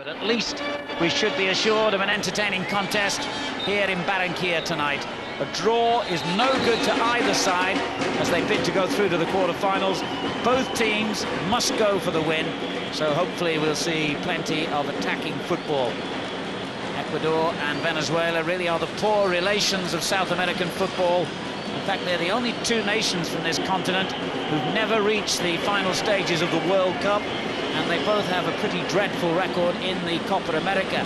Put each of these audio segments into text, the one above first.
But at least we should be assured of an entertaining contest here in Barranquilla tonight. A draw is no good to either side as they bid to go through to the quarter-finals. Both teams must go for the win, so hopefully we'll see plenty of attacking football. Ecuador and Venezuela really are the poor relations of South American football. In fact, they're the only two nations from this continent who've never reached the final stages of the World Cup, and they both have a pretty dreadful record in the Copa America.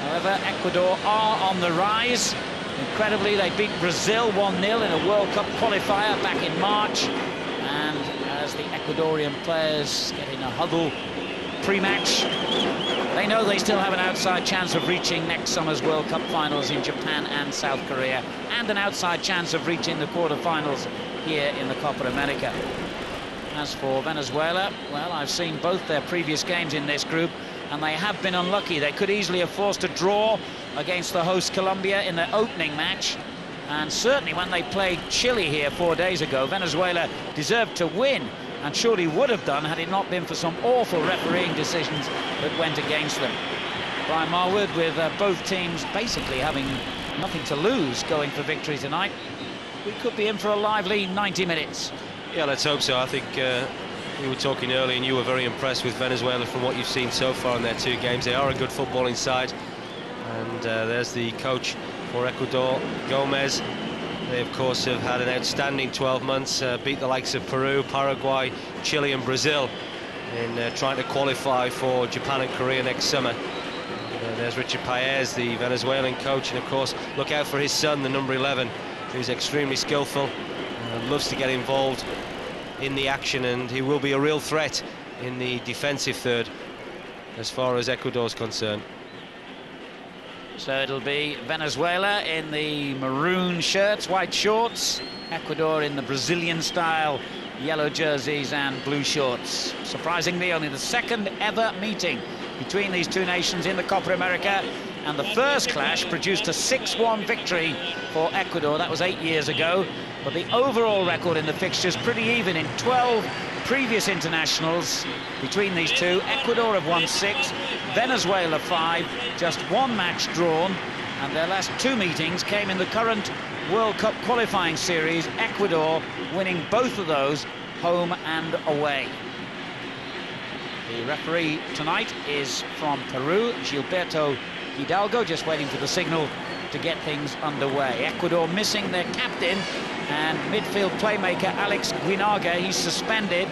However, Ecuador are on the rise. Incredibly, they beat Brazil 1-0 in a World Cup qualifier back in March. And as the Ecuadorian players get in a huddle pre-match, they know they still have an outside chance of reaching next summer's World Cup finals in Japan and South Korea, and an outside chance of reaching the quarter-finals here in the Copa America. As for Venezuela, well, I've seen both their previous games in this group, and they have been unlucky. They could easily have forced a draw against the host Colombia in their opening match, and certainly when they played Chile here 4 days ago, Venezuela deserved to win, and surely would have done had it not been for some awful refereeing decisions that went against them. Brian Marwood, with both teams basically having nothing to lose going for victory tonight, we could be in for a lively 90 minutes. Yeah, let's hope so. I think we were talking earlier and you were very impressed with Venezuela from what you've seen so far in their two games. They are a good footballing side. And there's the coach for Ecuador, Gomez. They, of course, have had an outstanding 12 months, beat the likes of Peru, Paraguay, Chile and Brazil in trying to qualify for Japan and Korea next summer. There's Richard Paez, the Venezuelan coach, and, of course, look out for his son, the number 11, who's extremely skillful. Loves to get involved in the action, and he will be a real threat in the defensive third as far as Ecuador's concerned. So it'll be Venezuela in the maroon shirts, white shorts, Ecuador in the Brazilian style, yellow jerseys and blue shorts. Surprisingly, only the second ever meeting between these two nations in the Copa America, and the first clash produced a 6-1 victory for Ecuador. That was 8 years ago. But the overall record in the fixtures pretty even. In 12 previous internationals between these two, Ecuador have won 6, Venezuela 5, just one match drawn, and their last two meetings came in the current World Cup qualifying series, Ecuador winning both of those home and away. The referee tonight is from Peru, Gilberto Hidalgo, just waiting for the signal to get things underway. Ecuador missing their captain and midfield playmaker Alex Guinaga. He's suspended,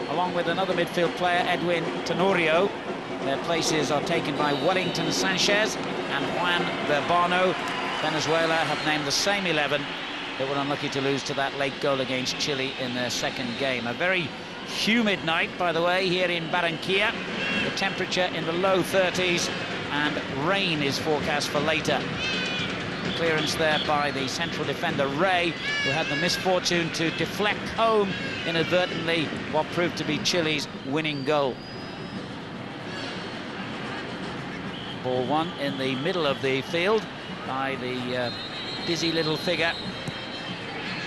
along with another midfield player, Edwin Tenorio. Their places are taken by Wellington Sanchez and Juan Verbano. Venezuela have named the same 11. They were unlucky to lose to that late goal against Chile in their second game. A very humid night, by the way, here in Barranquilla. The temperature in the low 30s, and rain is forecast for later. Clearance there by the central defender Ray, who had the misfortune to deflect home inadvertently what proved to be Chile's winning goal. Ball won in the middle of the field by the busy little figure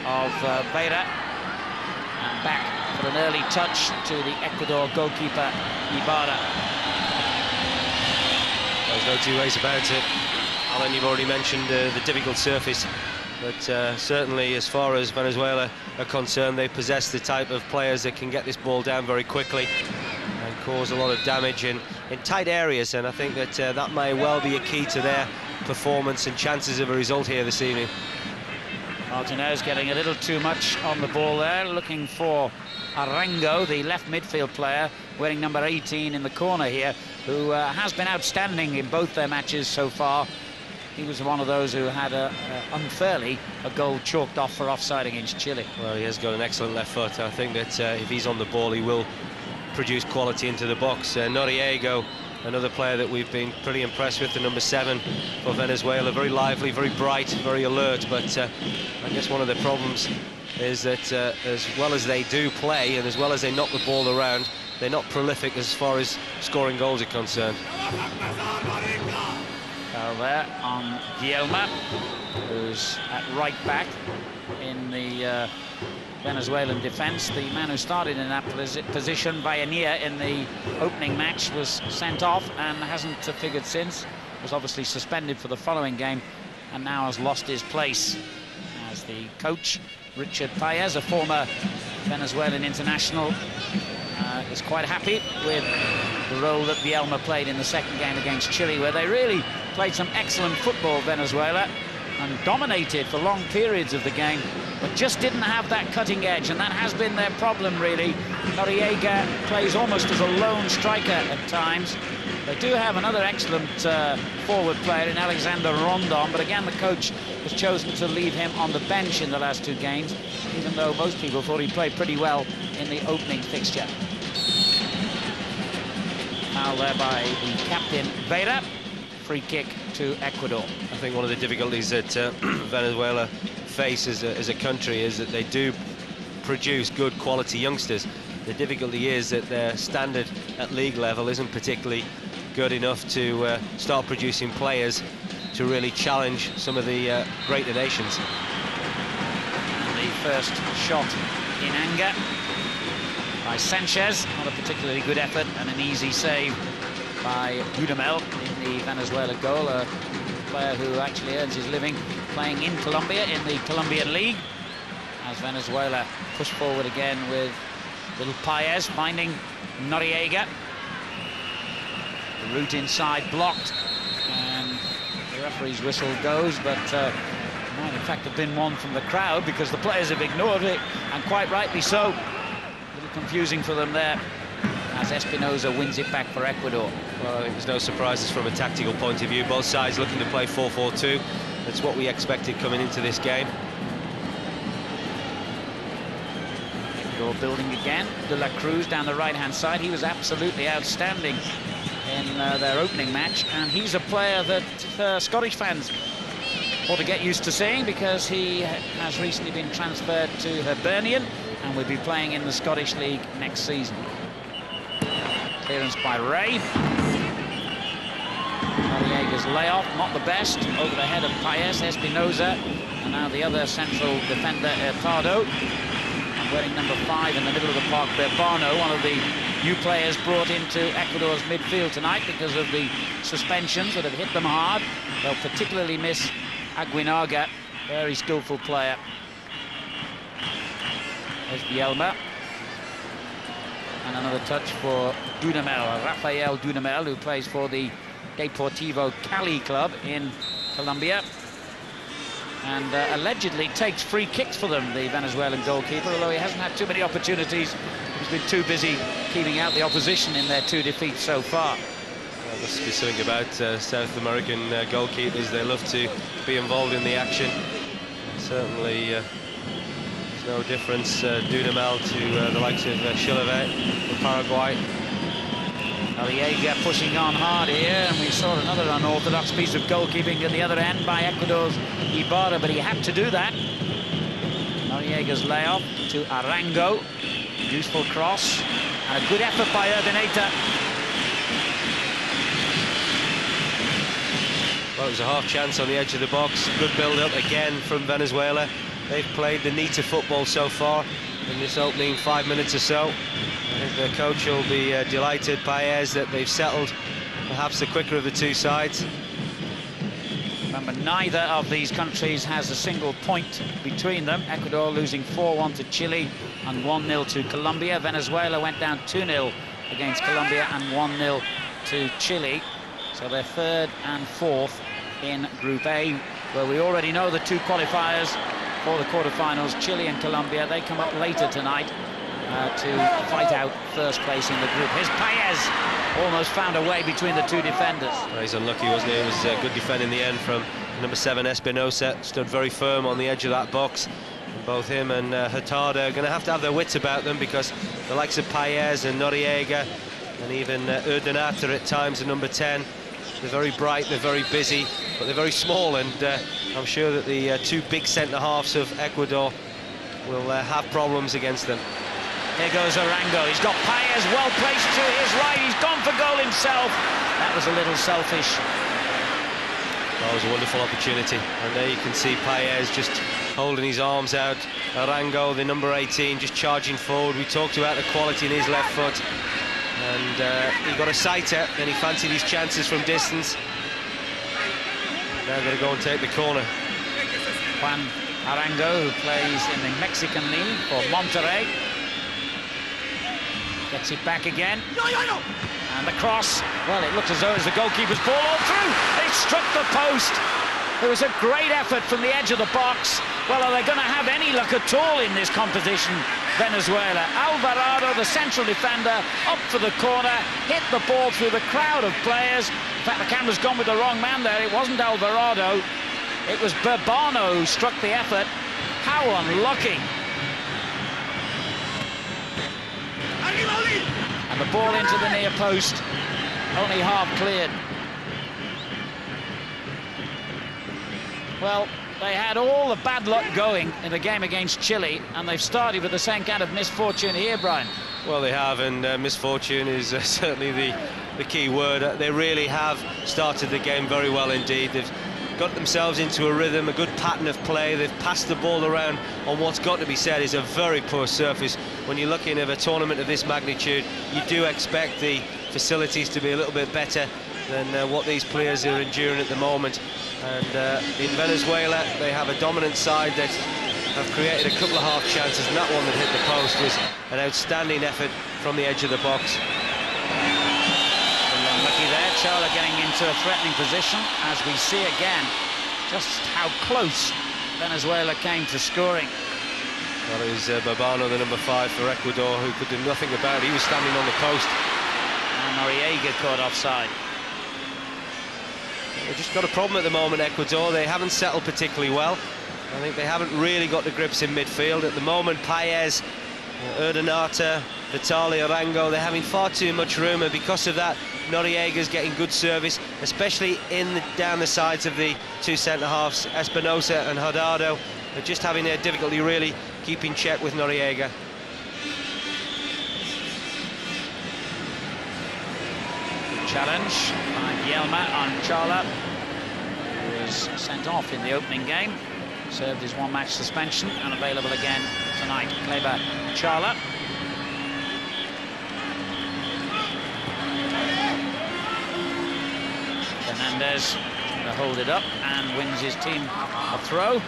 of Beira, and back for an early touch to the Ecuador goalkeeper Ibarra. There's no two ways about it. Alan, you've already mentioned the difficult surface, but certainly as far as Venezuela are concerned, they possess the type of players that can get this ball down very quickly and cause a lot of damage in tight areas, and I think that that may well be a key to their performance and chances of a result here this evening. Martinez getting a little too much on the ball there, looking for Arango, the left midfield player, wearing number 18 in the corner here, who has been outstanding in both their matches so far. He was one of those who had unfairly a goal chalked off for offside against Chile. Well, he has got an excellent left foot. I think that if he's on the ball, he will produce quality into the box. Noriego, another player that we've been pretty impressed with, the number 7 for Venezuela. Very lively, very bright, very alert, but I guess one of the problems is that as well as they do play and as well as they knock the ball around, they're not prolific as far as scoring goals are concerned. Foul there on Guillermo, who's at right back in the Venezuelan defence. The man who started in that position, Vallanilla, in the opening match, was sent off and hasn't figured since. Was obviously suspended for the following game and now has lost his place as the coach, Richard Paez, a former Venezuelan international, is quite happy with the role that Bielma played in the second game against Chile, where they really played some excellent football, Venezuela, and dominated for long periods of the game, but just didn't have that cutting edge, and that has been their problem, really. Noriega plays almost as a lone striker at times. They do have another excellent forward player in Alexander Rondon, but again, the coach has chosen to leave him on the bench in the last two games, even though most people thought he played pretty well in the opening fixture. Foul there by the captain, Vera. Free kick to Ecuador. I think one of the difficulties that Venezuela face as a country is that they do produce good quality youngsters. The difficulty is that their standard at league level isn't particularly good enough to start producing players to really challenge some of the greater nations. And the first shot in anger by Sanchez, not a particularly good effort, and an easy save by Dudamel in the Venezuela goal, a player who actually earns his living playing in Colombia in the Colombian League. As Venezuela push forward again with little Paez finding Noriega. The route inside blocked, and the referee's whistle goes, but might in fact have been one from the crowd because the players have ignored it, and quite rightly so. A little confusing for them there, as Espinosa wins it back for Ecuador. Well, I think there's no surprises from a tactical point of view. Both sides looking to play 4-4-2. That's what we expected coming into this game. Ecuador building again. De La Cruz down the right-hand side. He was absolutely outstanding in their opening match, and he's a player that Scottish fans ought to get used to seeing, because he has recently been transferred to Hibernian and will be playing in the Scottish League next season. Clearance by Ray. Noriega's layoff, not the best, over the head of Paez, Espinosa, and now the other central defender, Hurtado. And wearing number 5 in the middle of the park, Berbano, one of the new players brought into Ecuador's midfield tonight because of the suspensions that have hit them hard. They'll particularly miss Aguinaga, very skillful player. There's Bielma. And another touch for Dudamel, Rafael Dudamel, who plays for the Deportivo Cali club in Colombia. And allegedly takes free kicks for them, the Venezuelan goalkeeper, although he hasn't had too many opportunities. He's been too busy keeping out the opposition in their 2 defeats so far. Well, there must be something about South American goalkeepers. They love to be involved in the action. Certainly there's no difference, Dudamel to the likes of Chilavert from Paraguay. Noriega pushing on hard here, and we saw another unorthodox piece of goalkeeping at the other end by Ecuador's Ibarra, but he had to do that. Noriega's layoff to Arango. Useful cross, and a good effort by Urdaneta. Well, it was a half chance on the edge of the box. Good build-up again from Venezuela. They've played the neater football so far in this opening 5 minutes or so. I think the coach will be delighted, Paez, that they've settled perhaps the quicker of the two sides. Remember, neither of these countries has a single point between them. Ecuador losing 4-1 to Chile and 1-0 to Colombia. Venezuela went down 2-0 against Colombia and 1-0 to Chile. So they're 3rd and 4th in Group A, where we already know the 2 qualifiers for the quarterfinals, Chile and Colombia. They come up later tonight to fight out first place in the group. Here's Paez, almost found a way between the 2 defenders. Well, he's unlucky, wasn't he? It was a good defend in the end from number 7 Espinosa. Stood very firm on the edge of that box. And both him and Hurtado are going to have their wits about them, because the likes of Paez and Noriega and even Urdaneta at times, at number 10, they're very bright, they're very busy, but they're very small, and I'm sure that the 2 big centre-halves of Ecuador will have problems against them. Here goes Arango. He's got Paez well placed to his right. He's gone for goal himself. That was a little selfish. That was a wonderful opportunity, and there you can see Paez just holding his arms out. Arango, the number 18, just charging forward. We talked about the quality in his left foot, and he got a sighter, then he fancied his chances from distance. Now got to go and take the corner. Juan Arango, who plays in the Mexican League for Monterrey, gets it back again. And the cross, well, it looks as though it's the goalkeeper's ball all through. It struck the post. It was a great effort from the edge of the box. Well, are they going to have any luck at all in this competition, Venezuela? Alvarado, the central defender, up for the corner, hit the ball through the crowd of players. In fact, the camera's gone with the wrong man there. It wasn't Alvarado. It was Burbano who struck the effort. How unlucky. And the ball into the near post, only half cleared. Well, they had all the bad luck going in the game against Chile, and they've started with the same kind of misfortune here, Brian. Well, they have, and misfortune is certainly the key word. They really have started the game very well indeed. They've got themselves into a rhythm, a good pattern of play. They've passed the ball around on what's got to be said is a very poor surface. When you're looking at a tournament of this magnitude, you do expect the facilities to be a little bit better than what these players are enduring at the moment. And in Venezuela, they have a dominant side that have created a couple of half chances, and that one that hit the post was an outstanding effort from the edge of the box. Unlucky there, Chala getting into a threatening position, as we see again just how close Venezuela came to scoring. Well, it was Burbano, the number 5 for Ecuador, who could do nothing about it. He was standing on the post. And Noriega caught offside. They've just got a problem at the moment, Ecuador. They haven't settled particularly well. I think they haven't really got the grips in midfield. At the moment, Paez, Urdaneta, Vitali, Arango, they're having far too much room, and because of that, Noriega's getting good service, especially down the sides of the two centre-halves, Espinosa and Haddado. They're just having their difficulty really keeping check with Noriega. Challenge by Bielma on Chala, who was sent off in the opening game, served his one-match suspension, and available again tonight. Kleber Chala. Fernandez to hold it up and wins his team a throw.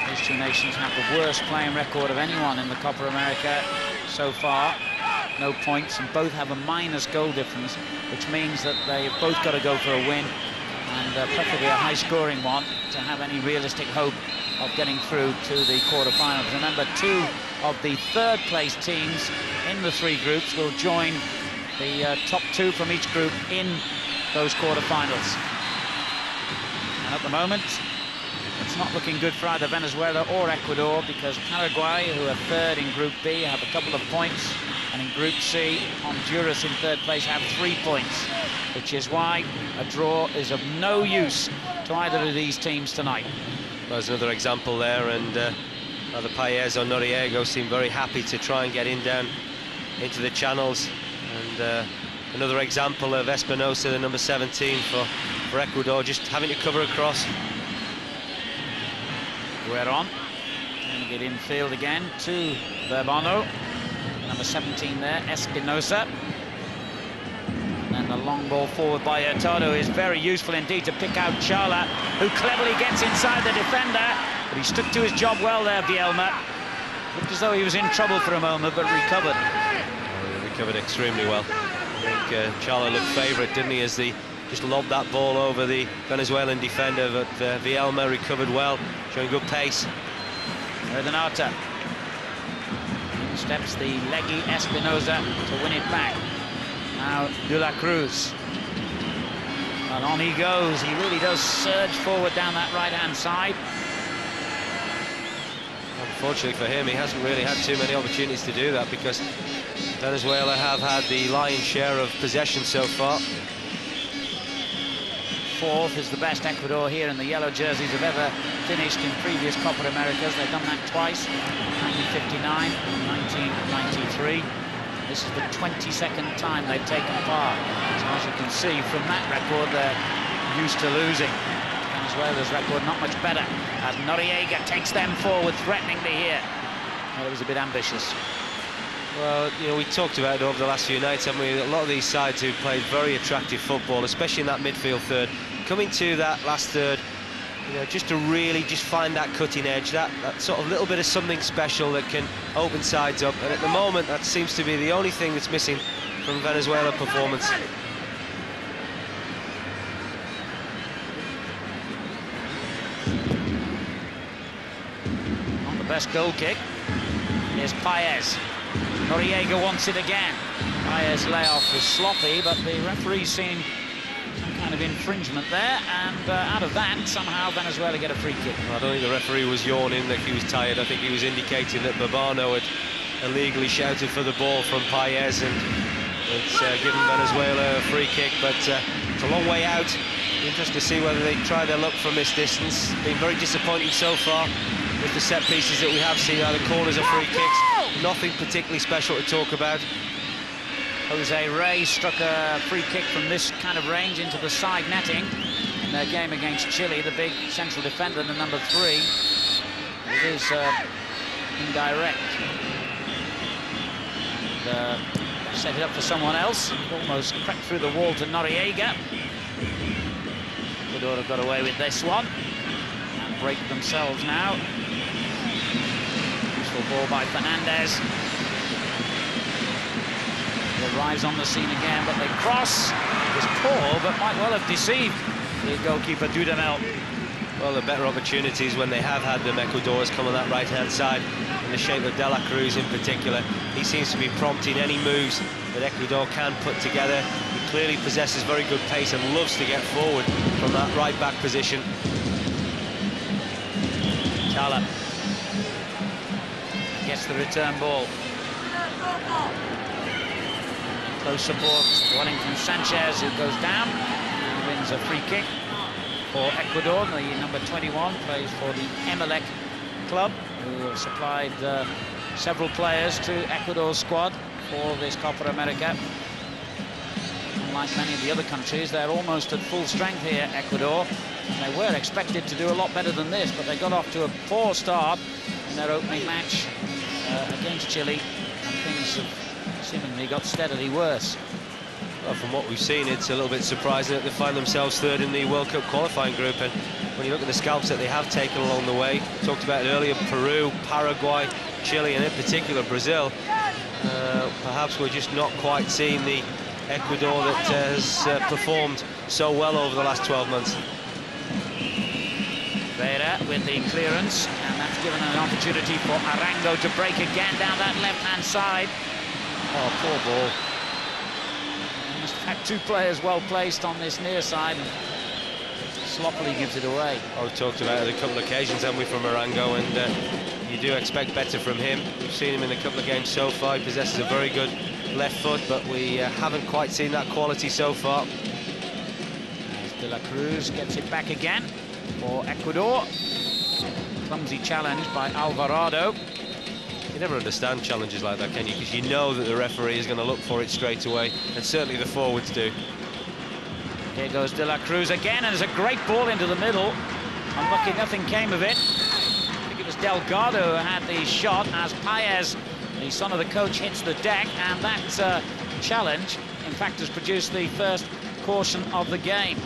These two nations have the worst playing record of anyone in the Copa America so far. No points, and both have a minus goal difference, which means that they've both got to go for a win, and preferably a high-scoring one, to have any realistic hope of getting through to the quarter-finals. Remember, 2 of the third-place teams in the 3 groups will join the top 2 from each group in those quarter-finals. And at the moment, it's not looking good for either Venezuela or Ecuador, because Paraguay, who are 3rd in Group B, have a couple of points, and in Group C, Honduras in 3rd place have 3 points, which is why a draw is of no use to either of these teams tonight. There's another example there, and either Paez or Noriega seem very happy to try and get in down into the channels. And another example of Espinosa, the number 17 for Ecuador, just having to cover across. Gueron trying to get infield again to Burbano, number 17 there, Espinosa. And then the long ball forward by Hurtado is very useful indeed to pick out Chala, who cleverly gets inside the defender, but he stuck to his job well there, Bielma. Looked as though he was in trouble for a moment, but recovered. Oh, he recovered extremely well. I think Chala looked favourite, didn't he, as he just lobbed that ball over the Venezuelan defender, but Bielma recovered well, showing good pace. Urdaneta. Steps the leggy Espinosa to win it back. Now De La Cruz. And on he goes. He really does surge forward down that right-hand side. Unfortunately for him, he hasn't really had too many opportunities to do that, because Venezuela have had the lion's share of possession so far. 4th is the best Ecuador here in the yellow jerseys have ever finished in previous Copa Americas. They've done that twice, 1959 and 1993. This is the 22nd time they've taken part. So as you can see from that record, they're used to losing. Venezuela's record not much better as Noriega takes them forward threateningly here. Well, it was a bit ambitious. Well, you know, we talked about it over the last few nights, haven't we? A lot of these sides who played very attractive football, especially in that midfield third, coming to that last third, you know, just to really just find that cutting edge, that sort of little bit of something special that can open sides up. And at the moment, that seems to be the only thing that's missing from Venezuela performance. On the best goal kick, here's Paez. Noriega wants it again. Paez's layoff was sloppy, but the referee's seen some kind of infringement there, and out of that, somehow Venezuela get a free kick. I don't think the referee was yawning that he was tired. I think he was indicating that Babano had illegally shouted for the ball from Paez, and it's given Venezuela a free kick, but it's a long way out. Interesting to see whether they try their luck from this distance. Been very disappointing so far with the set pieces that we have seen, either corners or free kicks. Nothing particularly special to talk about. Jose Rey struck a free kick from this kind of range into the side netting in their game against Chile, the big central defender, the number 3. It is indirect. And, set it up for someone else. Almost crept through the wall to Noriega. Ecuador have got away with this one and break themselves now. Useful ball by Fernandez. They rise on the scene again, but they cross. It was poor, but might well have deceived the goalkeeper Dudamel. Well, the better opportunities when they have had them, Ecuador, has come on that right-hand side, in the shape of De La Cruz in particular. He seems to be prompting any moves that Ecuador can put together. He clearly possesses very good pace and loves to get forward from that right-back position. Chala gets the return ball. Close support, Wellington Sanchez, who goes down and wins a free kick for Ecuador. The number 21 plays for the Emelec club, who have supplied several players to Ecuador's squad for this Copa America. Unlike many of the other countries, they're almost at full strength here, Ecuador. And they were expected to do a lot better than this, but they got off to a poor start in their opening match against Chile, and things have seemingly got steadily worse. Well, from what we've seen, it's a little bit surprising that they find themselves third in the World Cup qualifying group. And when you look at the scalps that they have taken along the way, talked about it earlier, Peru, Paraguay, Chile, and in particular Brazil, perhaps we're just not quite seeing the Ecuador that has performed so well over the last 12 months. Vera with the clearance, and that's given an opportunity for Arango to break again down that left-hand side. Oh, poor ball. He must have had 2 players well placed on this near side, and sloppily gives it away. Oh, we've talked about it a couple of occasions, haven't we, from Arango, and you do expect better from him. We've seen him in a couple of games so far. He possesses a very good left foot, but we haven't quite seen that quality so far. As De La Cruz gets it back again for Ecuador. Clumsy challenge by Alvarado. You never understand challenges like that, can you? Because you know that the referee is going to look for it straight away, and certainly the forwards do. Here goes De La Cruz again, and there's a great ball into the middle. Unlucky nothing came of it. I think it was Delgado who had the shot as Paez, the son of the coach, hits the deck, and that challenge, in fact, has produced the first caution of the game.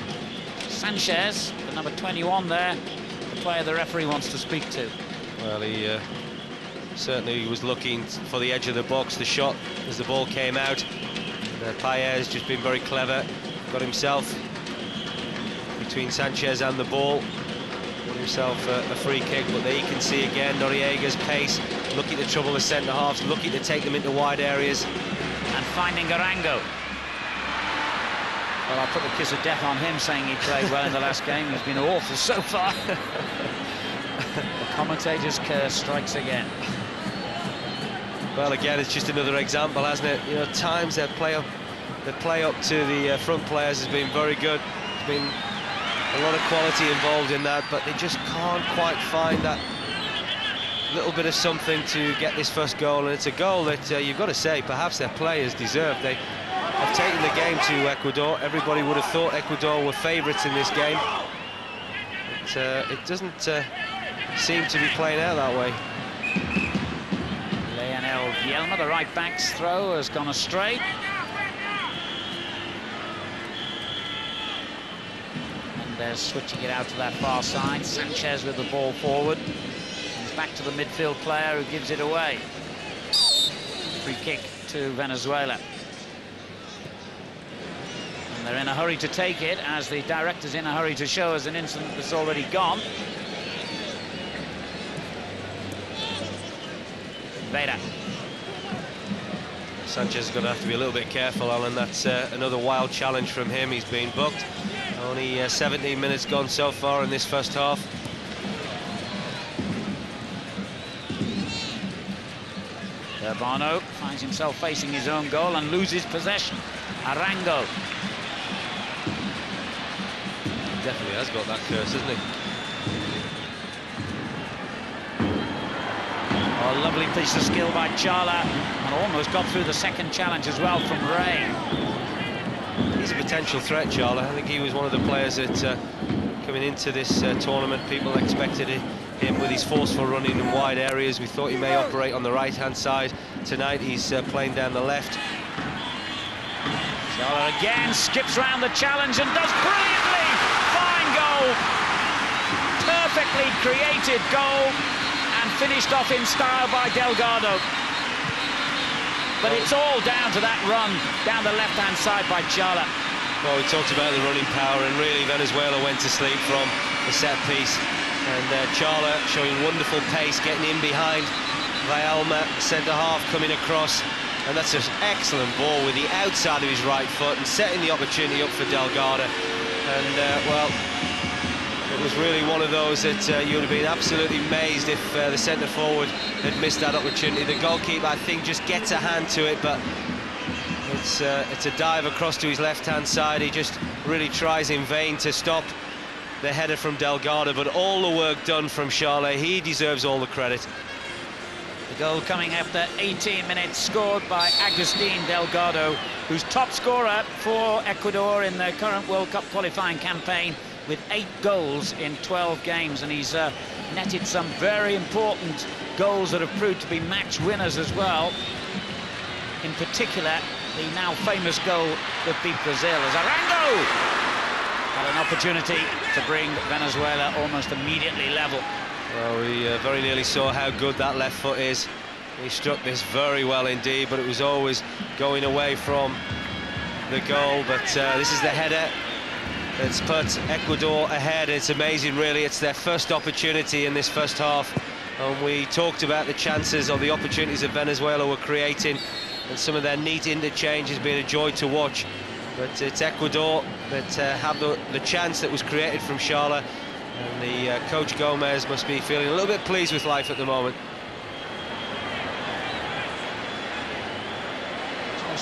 Sanchez, the number 21 there, the player the referee wants to speak to. Well, he certainly was looking for the edge of the box, the shot as the ball came out. Paez just been very clever, got himself between Sanchez and the ball, got himself a free kick, but there you can see again Noriega's pace, looking to trouble the centre-halves, looking to take them into wide areas. And finding Arango. Well, I'll put the kiss of death on him, saying he played well in the last game. He's been awful so far. The commentator's curse strikes again. Well, again, it's just another example, hasn't it? You know, times their play up to the front players has been very good. There's been a lot of quality involved in that, but they just can't quite find that little bit of something to get this first goal. And it's a goal that you've got to say perhaps their players deserve. They have taken the game to Ecuador. Everybody would have thought Ecuador were favourites in this game. But it doesn't seem to be playing out that way. Vielma, the right back's throw has gone astray. And they're switching it out to that far side. Sanchez with the ball forward. He's back to the midfield player who gives it away. Free kick to Venezuela. And they're in a hurry to take it, as the director's in a hurry to show us an incident that's already gone. Vera. Sanchez is going to have to be a little bit careful, Alan. That's another wild challenge from him. He's been booked. Only 17 minutes gone so far in this first half. Urbano finds himself facing his own goal and loses possession. Arango. He definitely has got that curse, hasn't he? Oh, lovely piece of skill by Chala, and almost got through the second challenge as well from Ray. He's a potential threat, Chala. I think he was one of the players that, coming into this tournament, people expected him with his forceful running in wide areas. We thought he may operate on the right-hand side. Tonight he's playing down the left. Chala again skips round the challenge and does brilliantly. Fine goal. Perfectly created goal. And finished off in style by Delgado. But it's all down to that run down the left-hand side by Chala. Well, we talked about the running power, and really Venezuela went to sleep from the set piece. And Chala showing wonderful pace, getting in behind Vielma, centre-half coming across. And that's an excellent ball with the outside of his right foot and setting the opportunity up for Delgado. And, well, it was really one of those that you would have been absolutely amazed if the centre-forward had missed that opportunity. The goalkeeper, I think, just gets a hand to it, but it's a dive across to his left-hand side. He just really tries in vain to stop the header from Delgado, but all the work done from Charlet. He deserves all the credit. The goal coming after 18 minutes, scored by Agustin Delgado, who's top scorer for Ecuador in the current World Cup qualifying campaign, with 8 goals in 12 games, and he's netted some very important goals that have proved to be match winners as well. In particular, the now famous goal that beat Brazil as Arango had an opportunity to bring Venezuela almost immediately level. Well, we very nearly saw how good that left foot is. He struck this very well indeed, but it was always going away from the goal. But this is the header that's put Ecuador ahead. It's amazing, really. It's their first opportunity in this first half, and we talked about the chances or the opportunities that Venezuela were creating, and some of their neat interchange has been a joy to watch. But it's Ecuador that have the chance that was created from Charla, and the coach Gomez must be feeling a little bit pleased with life at the moment.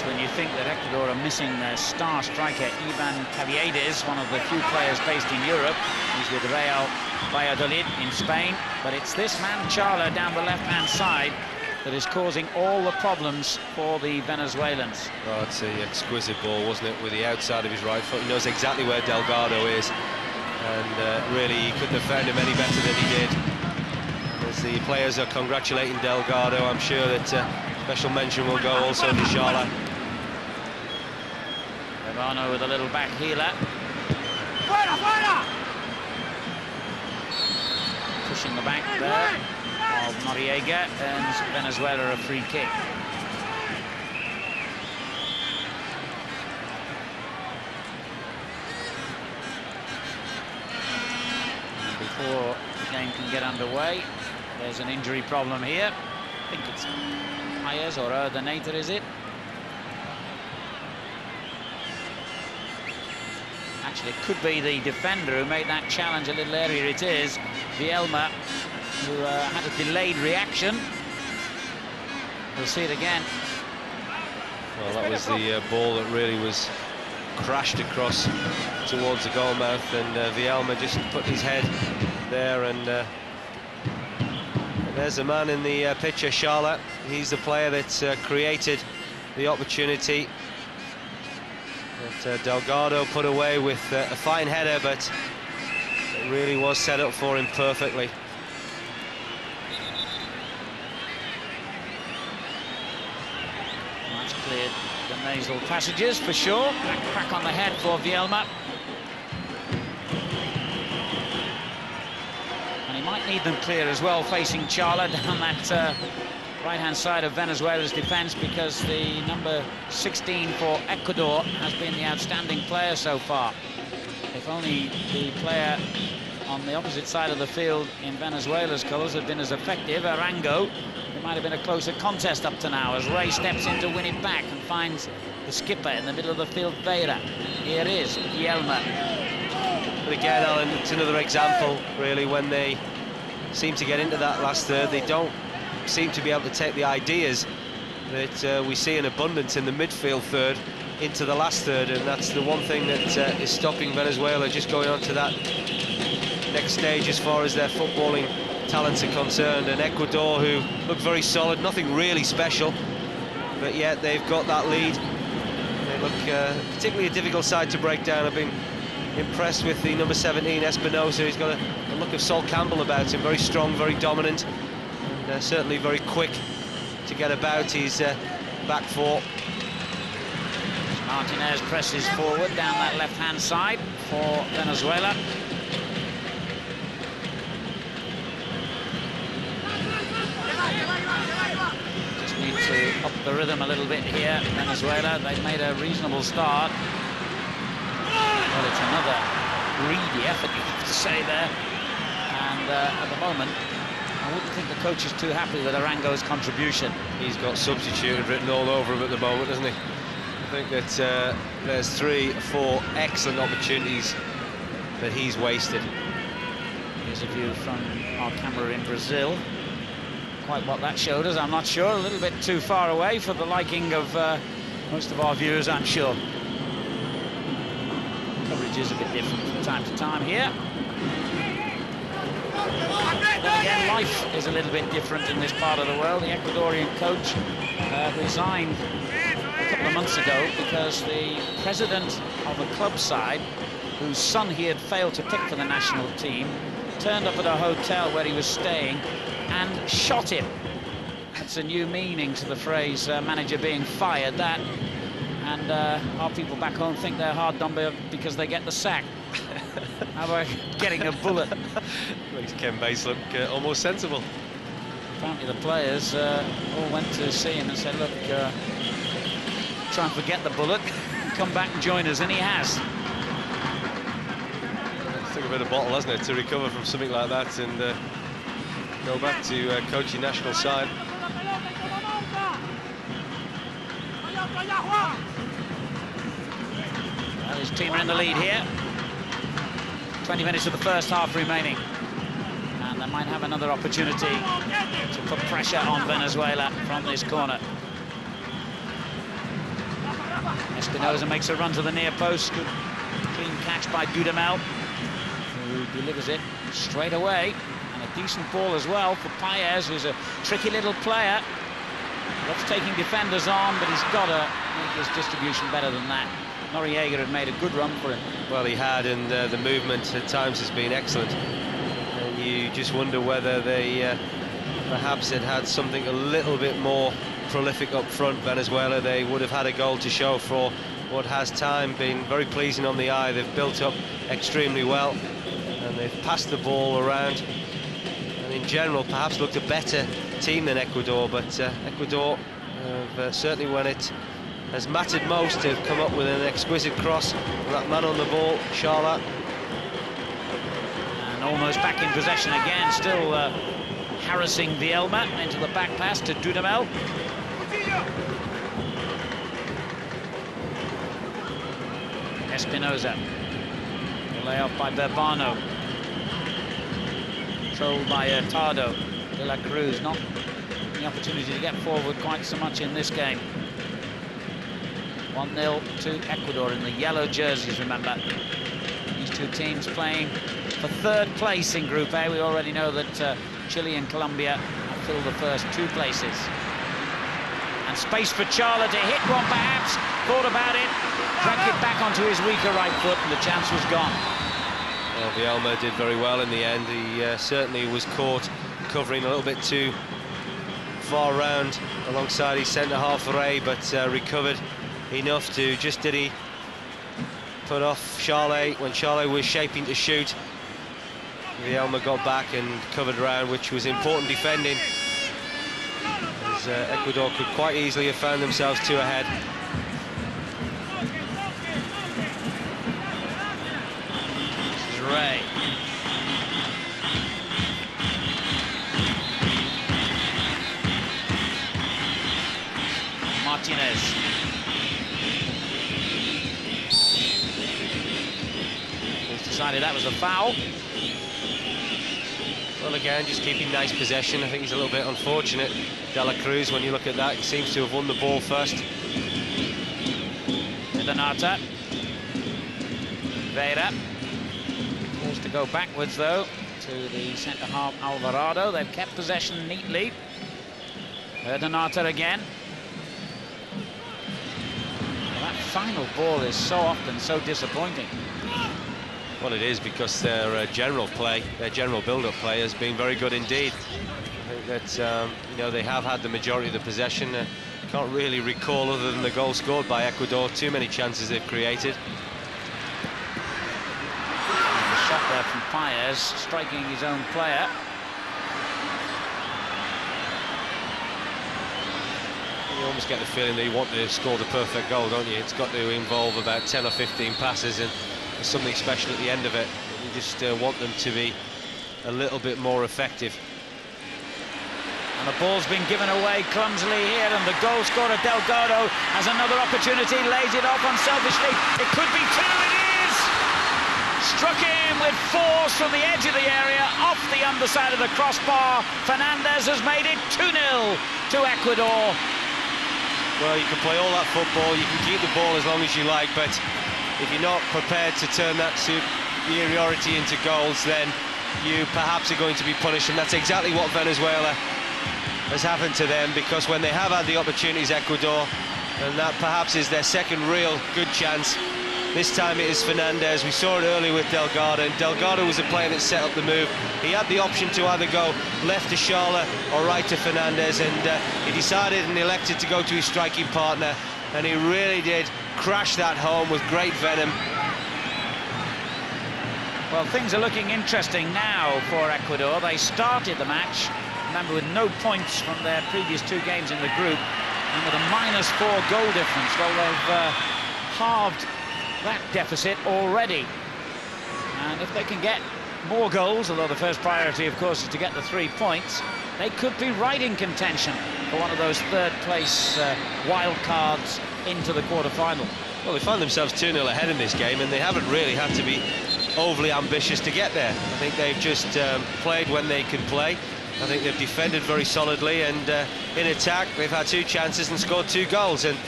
When you think that Ecuador are missing their star striker Ivan Caviedes, one of the few players based in Europe. He's with Real Valladolid in Spain, but it's this man Chala down the left-hand side that is causing all the problems for the Venezuelans. Oh, it's an exquisite ball, wasn't it, with the outside of his right foot. He knows exactly where Delgado is, and really he couldn't have found him any better than he did. As the players are congratulating Delgado, I'm sure that special mention will go also to Charla. Urbano with a little back healer. Pushing the back there of Noriega, and Venezuela a free kick. And before the game can get underway, there's an injury problem here. I think it's Hayes or Erdenator, is it? Actually, it could be the defender who made that challenge a little earlier. It is Vielma, who had a delayed reaction. We'll see it again. Well, that was the ball that really was crashed across towards the goal mouth, and Vielma just put his head there, and there's a man in the picture, Charlotte. He's the player that's created the opportunity. That Delgado put away with a fine header, but it really was set up for him perfectly. That's cleared the nasal passages for sure. Crack on the head for Vielma. And he might need them clear as well, facing Charla down that right-hand side of Venezuela's defence, because the number 16 for Ecuador has been the outstanding player so far. If only the player on the opposite side of the field in Venezuela's colours had been as effective, Arango, it might have been a closer contest up to now, as Ray steps in to win it back and finds the skipper in the middle of the field, Vera. Here is Vielma. But again, Alan, it's another example, really, when they seem to get into that last third, they don't seem to be able to take the ideas that we see in abundance in the midfield third into the last third, and that's the one thing that is stopping Venezuela just going on to that next stage as far as their footballing talents are concerned. And Ecuador, who look very solid, nothing really special, but yet they've got that lead. They look particularly a difficult side to break down. I've been impressed with the number 17, Espinosa. He's got a look of Sol Campbell about him, very strong, very dominant, and certainly very quick to get about his back four. Martinez presses forward down that left-hand side for Venezuela. Just need to up the rhythm a little bit here, Venezuela. They've made a reasonable start. Well, it's another greedy effort, you have to say there. And at the moment, I wouldn't think the coach is too happy with Arango's contribution. He's got substituted written all over him at the moment, doesn't he? I think that there's 3 or 4 excellent opportunities that he's wasted. Here's a view from our camera in Brazil. Quite what that showed us, I'm not sure. A little bit too far away for the liking of most of our viewers, I'm sure. Coverage is a bit different from time to time here. Then again, life is a little bit different in this part of the world. The Ecuadorian coach resigned a couple of months ago because the president of a club side, whose son he had failed to pick for the national team, turned up at a hotel where he was staying and shot him. That's a new meaning to the phrase manager being fired, that. And our people back home think they're hard done by because they get the sack. How about getting a bullet? Makes Ken Bates look almost sensible. Apparently the players all went to see him and said, look, try and forget the bullet, come back and join us, and he has. It's a bit of bottle, hasn't it, to recover from something like that and go back to coaching national side. Well, his team are in the lead here. 20 minutes of the first half remaining. And they might have another opportunity to put pressure on Venezuela from this corner. Espinosa makes a run to the near post. Good clean catch by Dudamel, who delivers it straight away. And a decent ball as well for Paez, who's a tricky little player. Loves taking defenders on, but he's got to make his distribution better than that. Noriega had made a good run for him. Well, he had, and the movement at times has been excellent. And you just wonder whether they perhaps had something a little bit more prolific up front, Venezuela. They would have had a goal to show for what has time been very pleasing on the eye. They've built up extremely well, and they've passed the ball around. And in general, perhaps looked a better team than Ecuador, but Ecuador, certainly when it has mattered most, have come up with an exquisite cross. That man on the ball, Charla. And almost back in possession again, still harassing Vielma into the back pass to Dudamel. Espinosa. The layoff by Verbano. Controlled by Tardo. De la Cruz, not the opportunity to get forward quite so much in this game. 1-0 to Ecuador in the yellow jerseys, remember. These two teams playing for third place in Group A. We already know that Chile and Colombia have filled the first 2 places. And space for Charla to hit one perhaps, thought about it, dragged it back onto his weaker right foot, and the chance was gone. Well, Vielma did very well in the end. He certainly was caught covering a little bit too far round alongside his centre-half Ray, but recovered enough to just did he put off Charlet when Charlet was shaping to shoot. Vielma got back and covered around, which was important defending, as Ecuador could quite easily have found themselves 2 ahead. This is Ray. Martinez. He's decided that was a foul. Well, again, just keeping nice possession. I think he's a little bit unfortunate. De La Cruz, when you look at that, he seems to have won the ball first. Donata. Vera. Forced to go backwards, though, to the centre-half Alvarado. They've kept possession neatly. Donata again. Well, that final ball is so often so disappointing. Well, it is, because their general play, their general build-up play has been very good indeed. I think that, you know, they have had the majority of the possession. Can't really recall, other than the goal scored by Ecuador, too many chances they've created. And the shot there from Paez, striking his own player. You almost get the feeling that you want to score the perfect goal, don't you? It's got to involve about 10 or 15 passes, and something special at the end of it. You just want them to be a little bit more effective. And the ball's been given away clumsily here, and the goal scorer Delgado has another opportunity, lays it off unselfishly. It could be 2, it is! Struck in with force from the edge of the area, off the underside of the crossbar. Fernandez has made it 2-0 to Ecuador. Well, you can play all that football, you can keep the ball as long as you like, but if you're not prepared to turn that superiority into goals, then you perhaps are going to be punished, and that's exactly what Venezuela has happened to them, because when they have had the opportunities, Ecuador, and that perhaps is their second real good chance, this time it is Fernandez. We saw it earlier with Delgado, and Delgado was a player that set up the move. He had the option to either go left to Charla or right to Fernandez, and he decided and elected to go to his striking partner, and he really did crash that home with great venom. Well, things are looking interesting now for Ecuador. They started the match, remember, with no points from their previous 2 games in the group, and with a -4 goal difference. Well, they've halved that deficit already, and if they can get more goals, although the first priority, of course, is to get the 3 points, they could be right in contention for one of those third-place wild cards into the quarter-final. Well, they found themselves 2-0 ahead in this game, and they haven't really had to be overly ambitious to get there. I think they've just played when they can play. I think they've defended very solidly, and in attack they've had 2 chances and scored 2 goals, and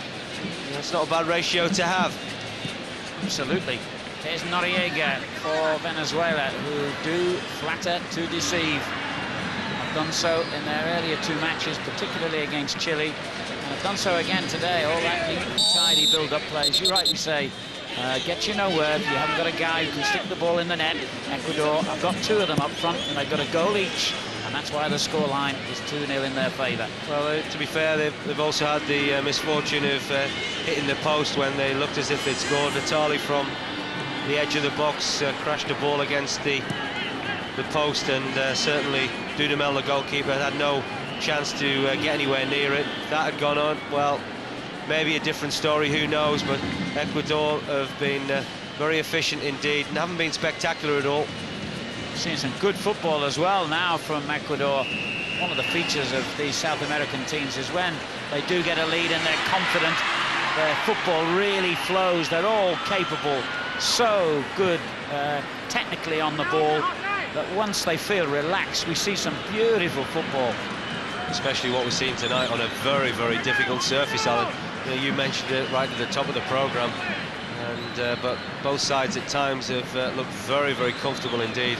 that's not a bad ratio to have. Absolutely. There's Noriega for Venezuela, who do flatter to deceive. Have done so in their earlier 2 matches, particularly against Chile, and have done so again today. All that neat, tidy build-up play, as you rightly say, gets you nowhere if you haven't got a guy who can stick the ball in the net. Ecuador have got 2 of them up front, and they've got a goal each, and that's why the scoreline is 2-0 in their favour. Well, to be fair, they've also had the misfortune of hitting the post when they looked as if they'd scored. Natali from the edge of the box crashed the ball against the post, and certainly Dudamel, the goalkeeper, had no chance to get anywhere near it. If that had gone on, well, maybe a different story, who knows, but Ecuador have been very efficient indeed and haven't been spectacular at all. Seeing some good football as well now from Ecuador. One of the features of these South American teams is when they do get a lead and they're confident, their football really flows. They're all capable, so good technically on the ball, that once they feel relaxed, we see some beautiful football. Especially what we're seeing tonight on a very, very difficult surface, Alan. You mentioned it right at the top of the programme, and but both sides at times have looked very, very comfortable indeed.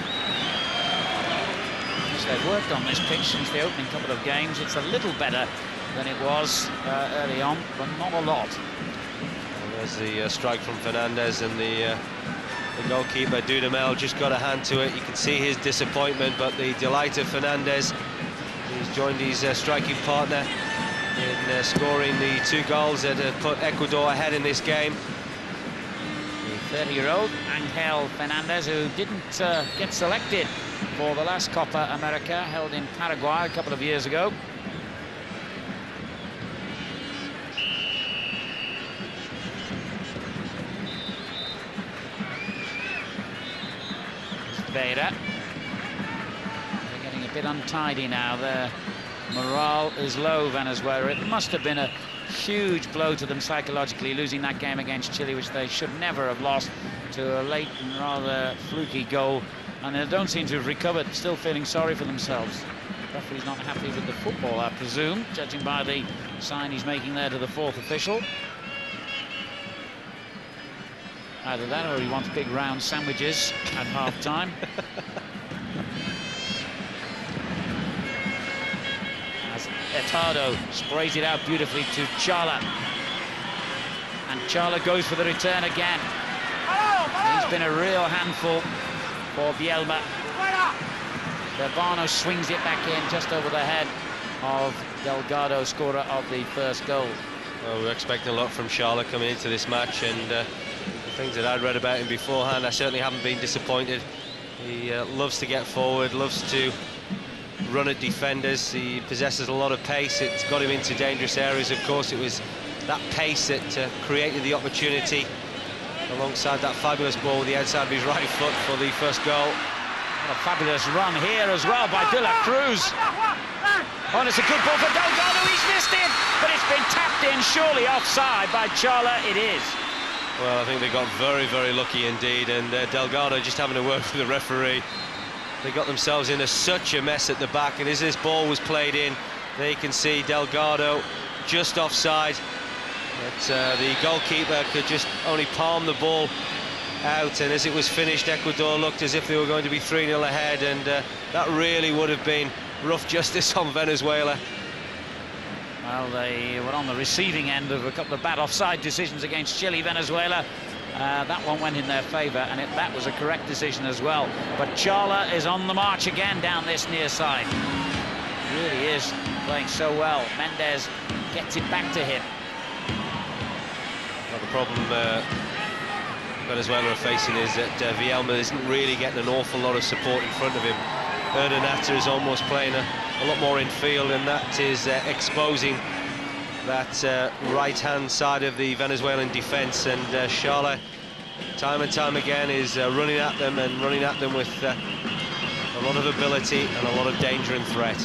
They've worked on this pitch since the opening couple of games. It's a little better than it was early on, but not a lot. And there's the strike from Fernandez, and the goalkeeper Dudamel just got a hand to it. You can see his disappointment, but the delight of Fernandez. He's joined his striking partner in scoring the 2 goals that have put Ecuador ahead in this game. The 30-year-old Angel Fernandez, who didn't get selected for the last Copa America held in Paraguay a couple of years ago. Vera. They're getting a bit untidy now. Their morale is low, Venezuela. It must have been a huge blow to them psychologically, losing that game against Chile, which they should never have lost, to a late and rather fluky goal. And they don't seem to have recovered, still feeling sorry for themselves. The referee's not happy with the football, I presume, judging by the sign he's making there to the 4th official. Either that or he wants big round sandwiches at half-time. As Etado sprays it out beautifully to Chala. And Chala goes for the return again. He's been a real handful for Bielma. Urbano swings it back in just over the head of Delgado, scorer of the first goal. Well, we're expecting a lot from Chala coming into this match, and the things that I'd read about him beforehand, I certainly haven't been disappointed. He loves to get forward, loves to run at defenders. He possesses a lot of pace. It's got him into dangerous areas. Of course, it was that pace that created the opportunity, alongside that fabulous ball with the outside of his right foot for the first goal. What a fabulous run here as well by De La Cruz. Oh, and it's a good ball for Delgado. He's missed it, but it's been tapped in, surely offside by Chala. It is. Well, I think they got very, very lucky indeed, and Delgado just having a word with the referee. They got themselves in such a mess at the back, and as this ball was played in, they can see Delgado just offside. But the goalkeeper could just only palm the ball out, and as it was finished, Ecuador looked as if they were going to be 3-0 ahead, and that really would have been rough justice on Venezuela. Well, they were on the receiving end of a couple of bad offside decisions against Chile. Venezuela, that one went in their favour, and that was a correct decision as well. But Chala is on the march again down this near side. He really is playing so well. Mendez gets it back to him. Well, the problem Venezuela are facing is that Bielma isn't really getting an awful lot of support in front of him. Urdaneta is almost playing a lot more in field, and that is exposing that right-hand side of the Venezuelan defence, and Chala, time and time again, is running at them with a lot of ability and a lot of danger and threat.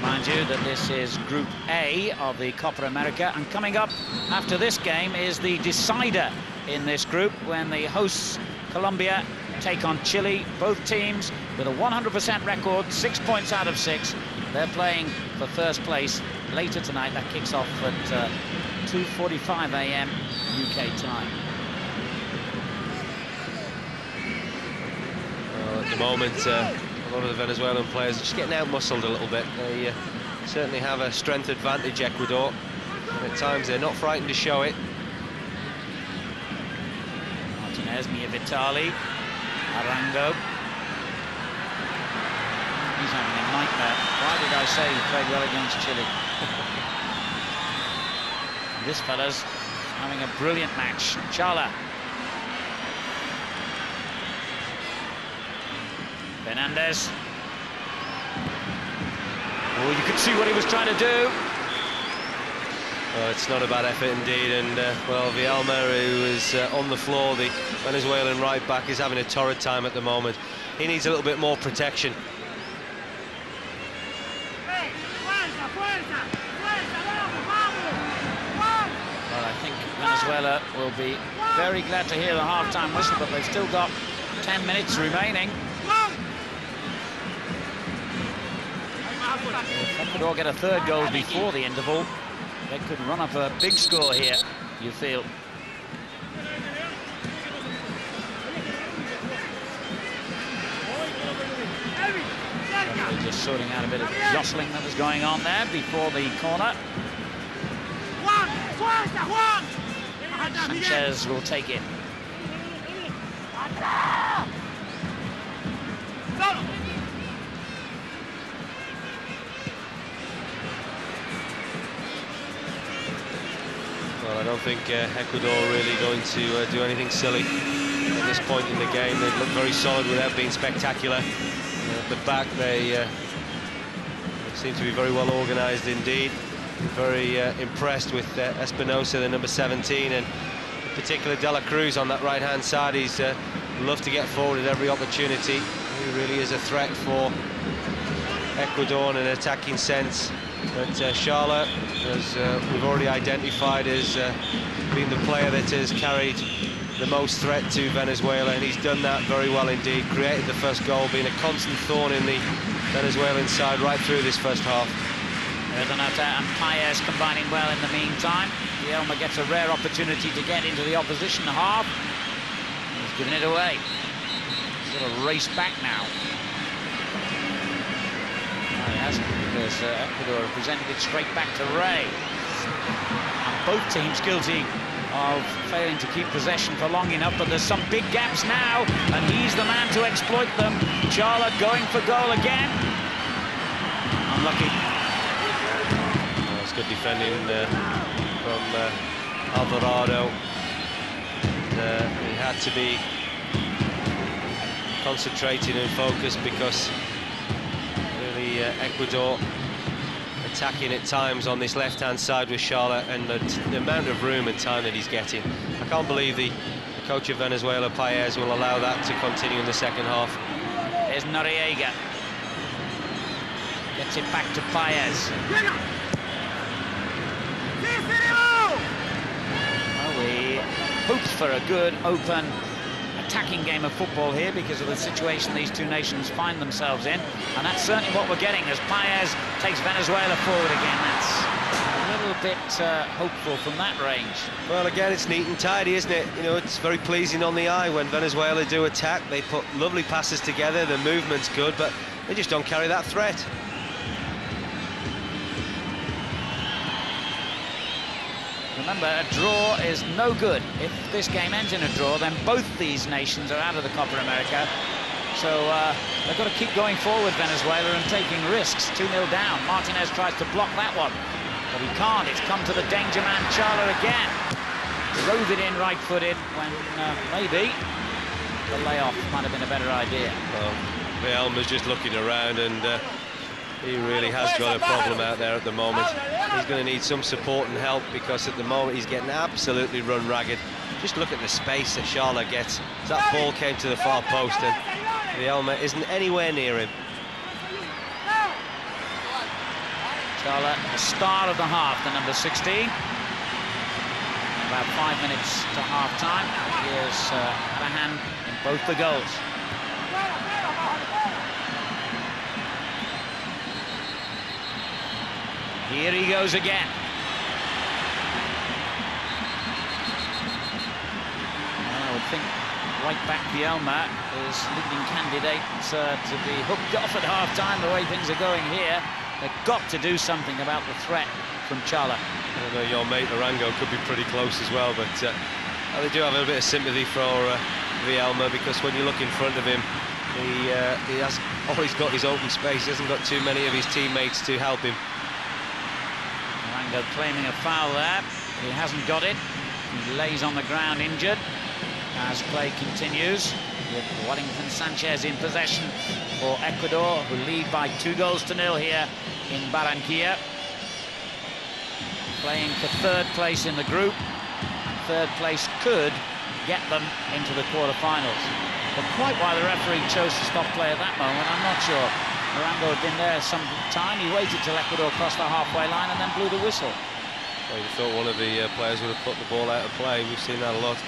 Remind you that this is Group A of the Copa America, and coming up after this game is the decider in this group, when the hosts Colombia take on Chile. Both teams with a 100% record, 6 points out of 6. They're playing for first place later tonight. That kicks off at 2:45 a.m. UK time. Well, at the moment, a lot of the Venezuelan players are just getting out-muscled a little bit. They certainly have a strength advantage, Ecuador, and at times they're not frightened to show it. Martinez, Mia Vitali, Arango. He's having a nightmare. Why did I say he played well against Chile? This fella's having a brilliant match. Chala. Fernandez. Oh, you could see what he was trying to do. Well, it's not a bad effort indeed, and well, Bielma, who is on the floor, the Venezuelan right back, is having a torrid time at the moment. He needs a little bit more protection. Well, I think Venezuela will be very glad to hear the half-time whistle, but they've still got 10 minutes remaining. If Ecuador get a third goal before the interval, they could run up a big score here, you feel. Referee just sorting out a bit of jostling that was going on there before the corner. Sanchez will take it. Well, I don't think Ecuador are really going to do anything silly at this point in the game. They've looked very solid without being spectacular. At the back, they seem to be very well organised indeed. Very impressed with Espinosa, the number 17, and in particular De La Cruz on that right-hand side. He's loved to get forward at every opportunity. He really is a threat for Ecuador in an attacking sense. But Charlotte, as we've already identified, as being the player that has carried the most threat to Venezuela, and he's done that very well indeed. Created the first goal, being a constant thorn in the Venezuelan side right through this first half. Renata and Paez combining well in the meantime. Elma gets a rare opportunity to get into the opposition half. He's given it away. He's got to race back now. No, he hasn't, because Ecuador have presented it straight back to Ray. And both teams guilty of failing to keep possession for long enough, but there's some big gaps now, and he's the man to exploit them. Charlotte going for goal again. Unlucky. Good defending from Alvarado. He had to be concentrated and focused, because really Ecuador attacking at times on this left-hand side with Charlotte, and the amount of room and time that he's getting. I can't believe the coach of Venezuela, Paez, will allow that to continue in the second half. There's Noriega. Gets it back to Paez. We hoped for a good, open, attacking game of football here because of the situation these two nations find themselves in, and that's certainly what we're getting as Paez takes Venezuela forward again. That's a little bit hopeful from that range. Well, again, it's neat and tidy, isn't it? You know, it's very pleasing on the eye when Venezuela do attack. They put lovely passes together, the movement's good, but they just don't carry that threat. Remember, a draw is no good. If this game ends in a draw, then both these nations are out of the Copa America. So they've got to keep going forward, Venezuela, and taking risks. 2-0 down. Martinez tries to block that one, but he can't. It's come to the danger man, Charla, again. Drove it in right-footed when maybe the layoff might have been a better idea. Well, Villalma's just looking around, and he really has got a problem out there at the moment. He's going to need some support and help, because at the moment he's getting absolutely run ragged. Just look at the space that Charlotte gets. That ball came to the far post, and Villalma isn't anywhere near him. Charlotte, the star of the half, the number 16. About 5 minutes to half-time. He has had a hand in both the goals. Here he goes again. Well, I would think right-back Villalma is leading candidate to be hooked off at half-time the way things are going here. They've got to do something about the threat from Charla. I know your mate Arango could be pretty close as well, but they do have a bit of sympathy for Villalma, because when you look in front of him, he has always got his open space. He hasn't got too many of his teammates to help him. Arango claiming a foul there, but he hasn't got it. He lays on the ground injured as play continues, with Wellington Sanchez in possession for Ecuador, who lead by 2-0 here in Barranquilla. Playing for third place in the group. Third place could get them into the quarterfinals. But quite why the referee chose to stop play at that moment, I'm not sure. Arango had been there some time. He waited till Ecuador crossed the halfway line and then blew the whistle. Well, you thought one of the players would have put the ball out of play. We've seen that a lot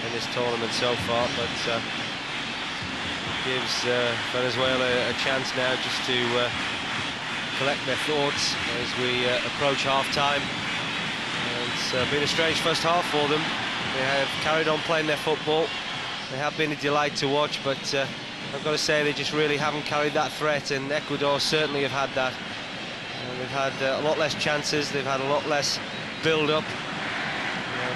in this tournament so far, but gives Venezuela a chance now just to collect their thoughts as we approach half-time. It's been a strange first half for them. They have carried on playing their football. They have been a delight to watch, but I've got to say they just really haven't carried that threat, and Ecuador certainly have had that. They've had a lot less chances, they've had a lot less build-up,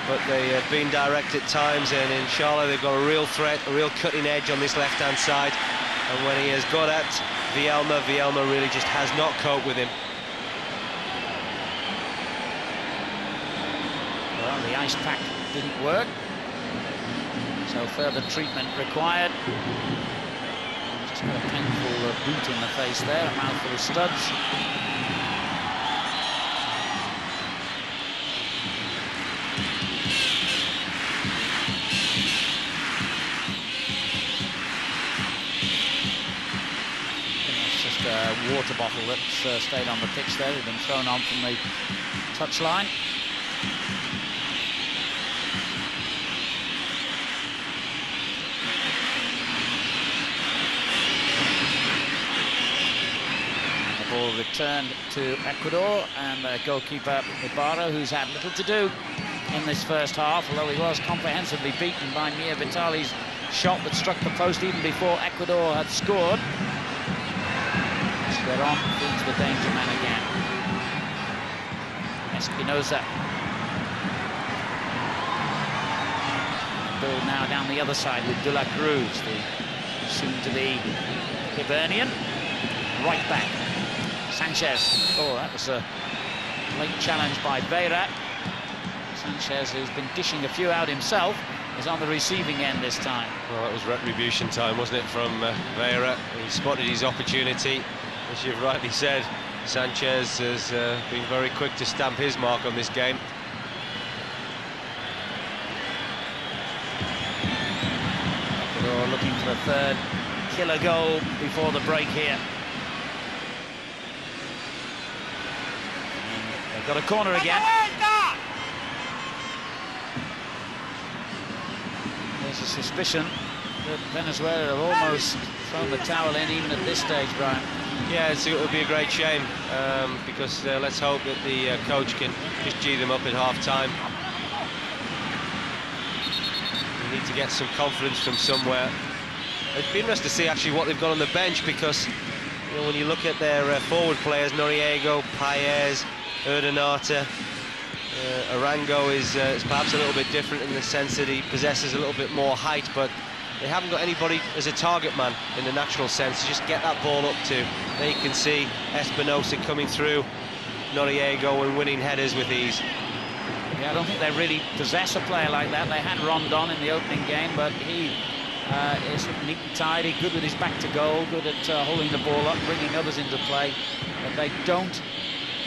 but they have been direct at times, and in Charlotte they've got a real threat, a real cutting edge on this left-hand side, and when he has got at Vielma really just has not coped with him. Well, the ice pack didn't work, so further treatment required. Just got a painful boot in the face there, a mouthful of studs. Water bottle that's stayed on the pitch there. They've been thrown on from the touchline. The ball returned to Ecuador, and goalkeeper Ibarra, who's had little to do in this first half, although he was comprehensively beaten by Mir Vitali's shot that struck the post even before Ecuador had scored. They're on, feeds the danger man again. Espinosa. Ball now down the other side with De La Cruz, the soon-to-be Hibernian. Right back. Sanchez. Oh, that was a late challenge by Beira. Sanchez, who's been dishing a few out himself, is on the receiving end this time. Well, that was retribution time, wasn't it, from Beira? He spotted his opportunity. As you've rightly said, Sanchez has been very quick to stamp his mark on this game. Ecuador looking for a third killer goal before the break here. And they've got a corner again. There's a suspicion that Venezuela have almost thrown the towel in even at this stage, Brian. Yeah, it would be a great shame, because let's hope that the coach can just G them up at half-time. We need to get some confidence from somewhere. It'd be interesting to see actually what they've got on the bench, because when you look at their forward players, Noriego, Paez, Urdaneta, Arango is perhaps a little bit different in the sense that he possesses a little bit more height, but they haven't got anybody as a target man in the natural sense to just get that ball up to. There you can see Espinosa coming through Noriego and winning headers with ease. Yeah, I don't think they really possess a player like that. They had Rondon in the opening game, but he is neat and tidy, good with his back to goal, good at holding the ball up, bringing others into play. But they don't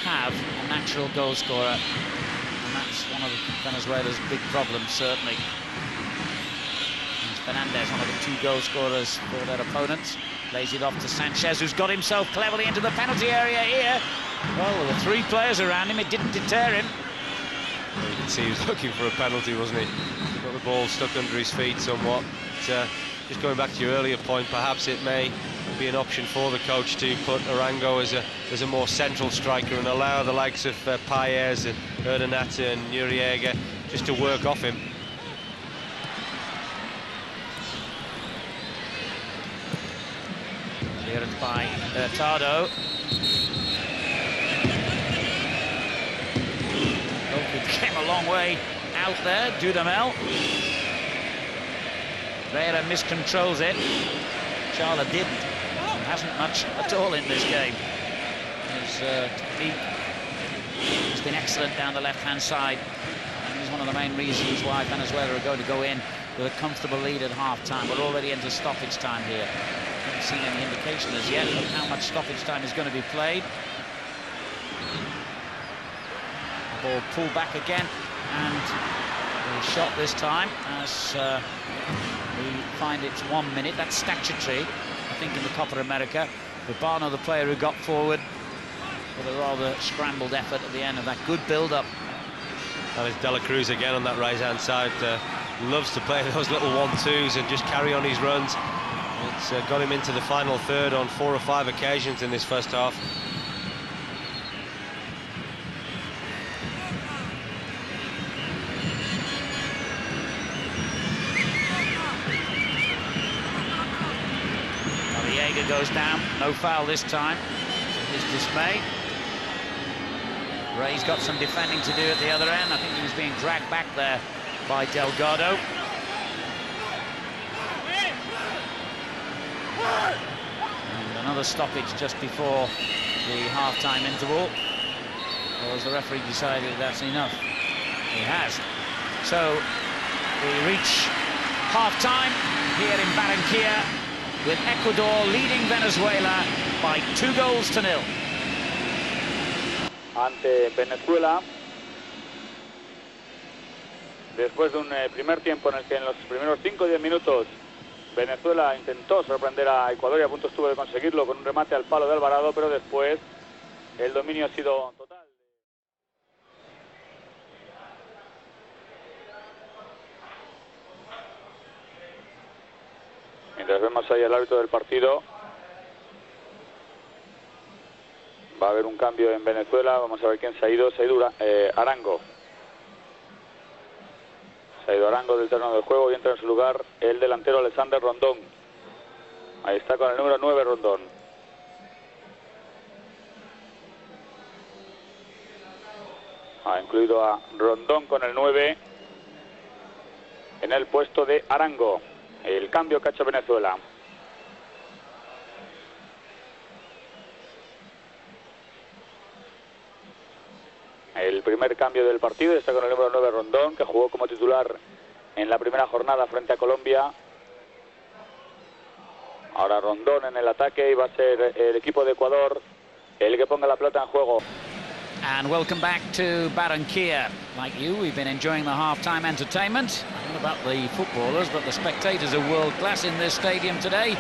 have a natural goal scorer, and that's one of Venezuela's big problems, certainly. Fernandez, one of the two goal scorers for their opponents, lays it off to Sanchez, who's got himself cleverly into the penalty area here. Well, with 3 players around him, it didn't deter him. Well, you can see he was looking for a penalty, wasn't he? He got the ball stuck under his feet somewhat. But, just going back to your earlier point, perhaps it may be an option for the coach to put Arango as a more central striker and allow the likes of Paez and Urdaneta and Noriega just to work off him. Clearance by Hurtado. Goalkeeper came a long way out there, Dudamel. Vera miscontrols it. Charla didn't. He hasn't much at all in this game. His technique has been excellent down the left-hand side. And he's one of the main reasons why Venezuela are going to go in with a comfortable lead at half-time. We're already into stoppage time here. Haven't seen any indication as yet of how much stoppage time is going to be played. The ball pulled back again, and the shot this time as we find it's 1 minute. That's statutory, I think, in the Copa America. Urbano, the player who got forward, with a rather scrambled effort at the end of that good build-up. That is De La Cruz again on that right-hand side. Loves to play those little 1-2s and just carry on his runs. It's got him into the final third on 4 or 5 occasions in this first half. Noriega goes down. No foul this time, to his dismay. Ray's got some defending to do at the other end. I think he was being dragged back there by Delgado. And another stoppage just before the half-time interval. Or has the referee decided that's enough? He has. So we reach half-time here in Barranquilla, with Ecuador leading Venezuela by 2-0. Ante Venezuela, después de un primer tiempo en el que en los primeros 5 o 10 minutos Venezuela intentó sorprender a Ecuador y a punto estuvo de conseguirlo con un remate al palo de Alvarado, pero después el dominio ha sido total. Mientras vemos ahí al árbitro del partido, va a haber un cambio en Venezuela. Vamos a ver quién se ha ido. Se ha ido Arango. Se ha ido Arango del terreno del juego y entra en su lugar el delantero Alexander Rondón. Ahí está con el número 9 Rondón. Ha incluido a Rondón con el 9 en el puesto de Arango. El cambio que ha hecho Venezuela. El primer cambio del partido está con el número 9 Rondón, que jugó como titular en la primera jornada frente a Colombia. Ahora Rondón en el ataque y va a ser el equipo de Ecuador el que ponga la pelota en juego. And welcome back to Barranquilla. Like you, we've been enjoying the half-time entertainment. I don't know about the footballers, but the spectators are world-class in this stadium today.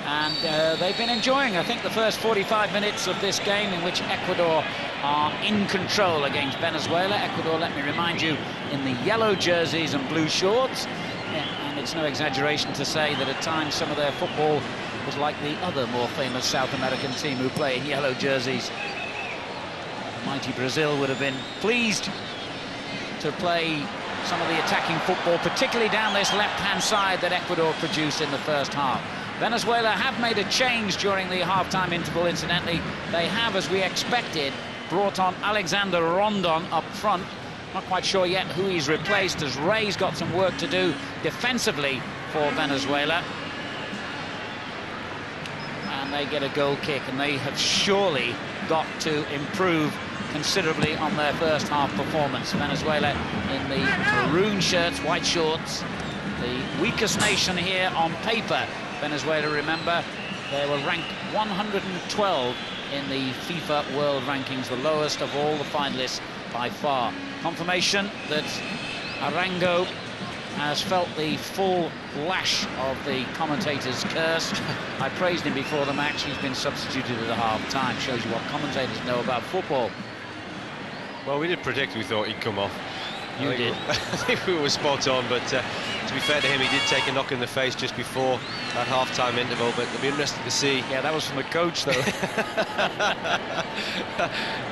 And they've been enjoying, I think, the first 45 minutes of this game in which Ecuador are in control against Venezuela. Ecuador, let me remind you, in the yellow jerseys and blue shorts. And it's no exaggeration to say that at times some of their football was like the other more famous South American team who play in yellow jerseys. Mighty Brazil would have been pleased to play some of the attacking football, particularly down this left-hand side that Ecuador produced in the first half. Venezuela have made a change during the half-time interval, incidentally. They have, as we expected, brought on Alexander Rondon up front. Not quite sure yet who he's replaced, as Ray's got some work to do defensively for Venezuela. And they get a goal kick, and they have surely got to improve considerably on their first half performance. Venezuela in the maroon shirts, white shorts, the weakest nation here on paper. Venezuela, remember, they were ranked 112 in the FIFA World Rankings, the lowest of all the finalists by far. Confirmation that Arango has felt the full lash of the commentators' curse. I praised him before the match. He's been substituted at the half-time. Shows you what commentators know about football. Well, we did predict we thought he'd come off. You did. I think we were spot on, but to be fair to him, he did take a knock in the face just before that half-time interval, but it'll be interesting to see. Yeah, that was from the coach, though.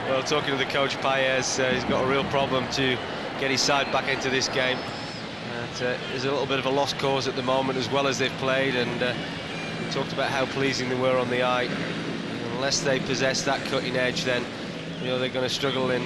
Well, talking to the coach, Paez, he's got a real problem to get his side back into this game. There's a little bit of a lost cause at the moment, as well as they've played, and we talked about how pleasing they were on the eye. Unless they possess that cutting edge, then they're going to struggle in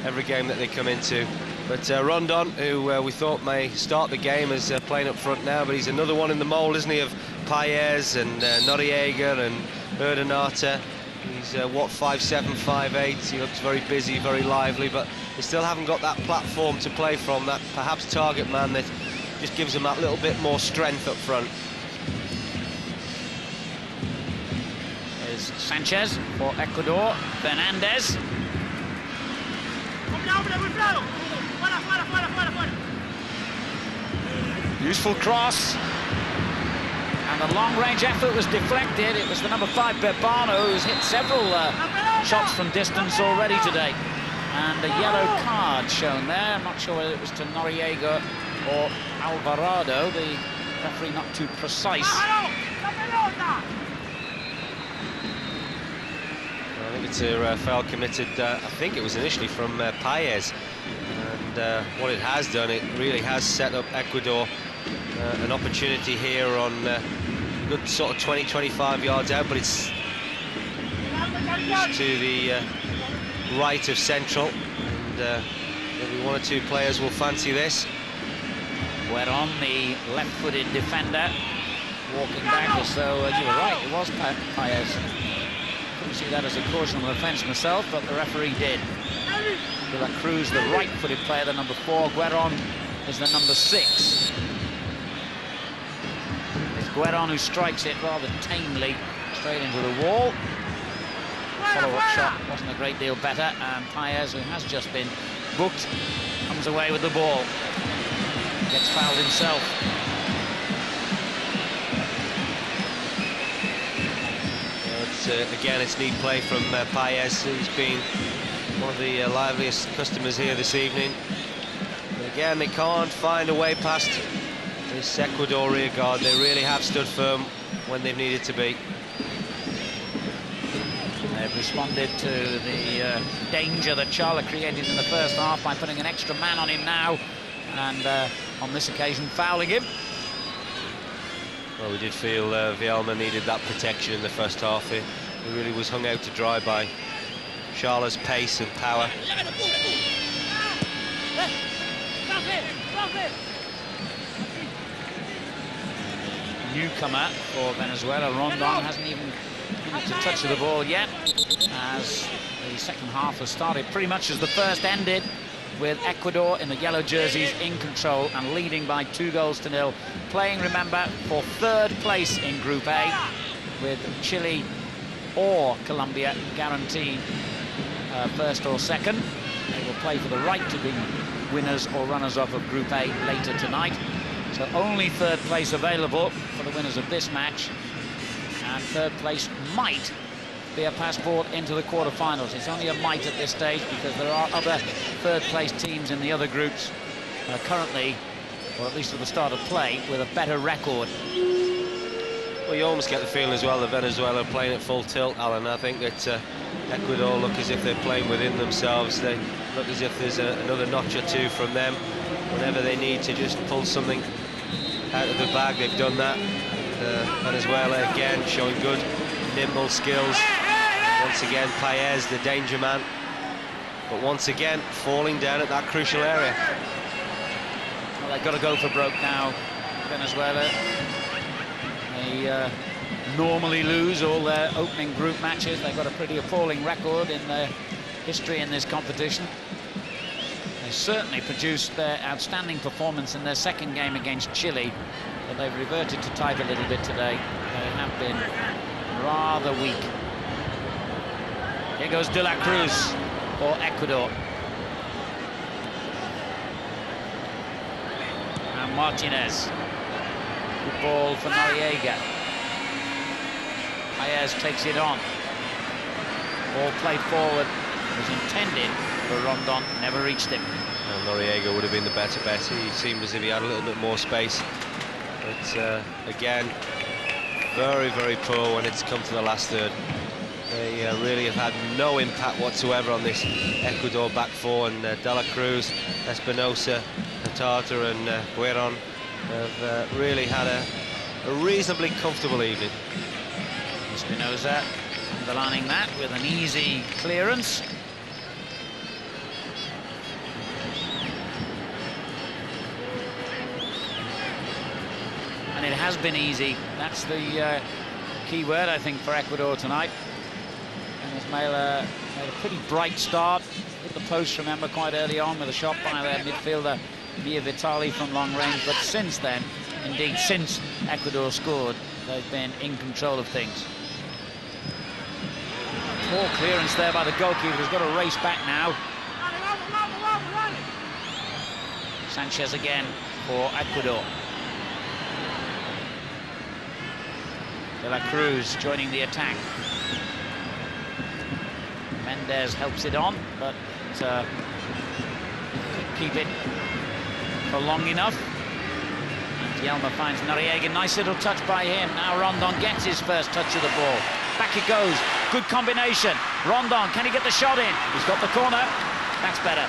every game that they come into. But Rondon, who we thought may start the game, is playing up front now, but he's another one in the mould, isn't he, of Paez and Noriega and Urdanata. He's, what, 5'7", 5'8", he looks very busy, very lively, but they still haven't got that platform to play from, that perhaps target man that just gives them that little bit more strength up front. There's Sanchez for Ecuador, Fernandez. Useful cross. And the long-range effort was deflected. It was the number 5, Berbano, who's hit several shots from distance already today. And a yellow card shown there. I'm not sure whether it was to Noriega or Alvarado. The referee not too precise. I think it's a foul committed, I think it was initially from Paez. And what it has done, it really has set up Ecuador an opportunity here on a good sort of 20-25 yards out, but it's to the right of central, and maybe one or two players will fancy this. Gueron, the left-footed defender, walking back as though, you were right, it was Paez. Couldn't see that as a caution on offence myself, but the referee did. De La Cruz, the right-footed player, the number 4. Gueron is the number 6. It's Gueron who strikes it rather tamely straight into the wall. Follow-up shot wasn't a great deal better, and Paez, who has just been booked, comes away with the ball. Gets fouled himself. Again, it's neat play from Paez. He's been one of the liveliest customers here this evening. But again, they can't find a way past this Ecuador rear guard. They really have stood firm when they've needed to be. They've responded to the danger that Charla created in the first half by putting an extra man on him now, and on this occasion fouling him. Well, we did feel Vielma needed that protection in the first half. He really was hung out to dry by Charla's pace and power. Newcomer for Venezuela, Rondon, hasn't even to touch the ball yet, as the second half has started pretty much as the first ended, with Ecuador in the yellow jerseys in control and leading by 2-0, playing, remember, for 3rd place in Group A, with Chile or Colombia guaranteed 1st or 2nd. They will play for the right to be winners or runners-up of Group A later tonight. So only 3rd place available for the winners of this match, and 3rd place might be a passport into the quarter-finals. It's only a might at this stage, because there are other 3rd place teams in the other groups currently, or at least at the start of play, with a better record. Well, you almost get the feeling as well that Venezuela are playing at full tilt, Alan. I think that Ecuador look as if they're playing within themselves. They look as if there's another notch or two from them. Whenever they need to just pull something out of the bag, they've done that. Venezuela again showing good nimble skills. Once again, Paez, the danger man, but once again falling down at that crucial area. Well, they've got to go for broke now, Venezuela. They normally lose all their opening group matches. They've got a pretty appalling record in their history in this competition. They certainly produced their outstanding performance in their second game against Chile, but they've reverted to type a little bit today. They have been rather weak. Here goes De La Cruz for Ecuador. And Martinez. Good ball for Noriega. Paez takes it on. Ball played forward. It was intended for Rondon, never reached him. Well, Noriega would have been the better bet. He seemed as if he had a little bit more space. But again, very, very poor when it's come to the last third. They really have had no impact whatsoever on this Ecuador back four, and De La Cruz, Espinosa, Tata and Gueron have really had a reasonably comfortable evening. Espinosa underlining that with an easy clearance. And it has been easy. That's the key word, I think, for Ecuador tonight. Venezuela made a pretty bright start. Hit the post, remember, quite early on with a shot by their midfielder, Mia Vitali, from long range. But since then, indeed, since Ecuador scored, they've been in control of things. Poor clearance there by the goalkeeper, who's got to race back now. Sanchez again for Ecuador. De La Cruz joining the attack. Mendez helps it on, but keep it for long enough. Yelma finds Noriega, nice little touch by him. Now Rondon gets his first touch of the ball. Back it goes, good combination. Rondon, can he get the shot in? He's got the corner, that's better.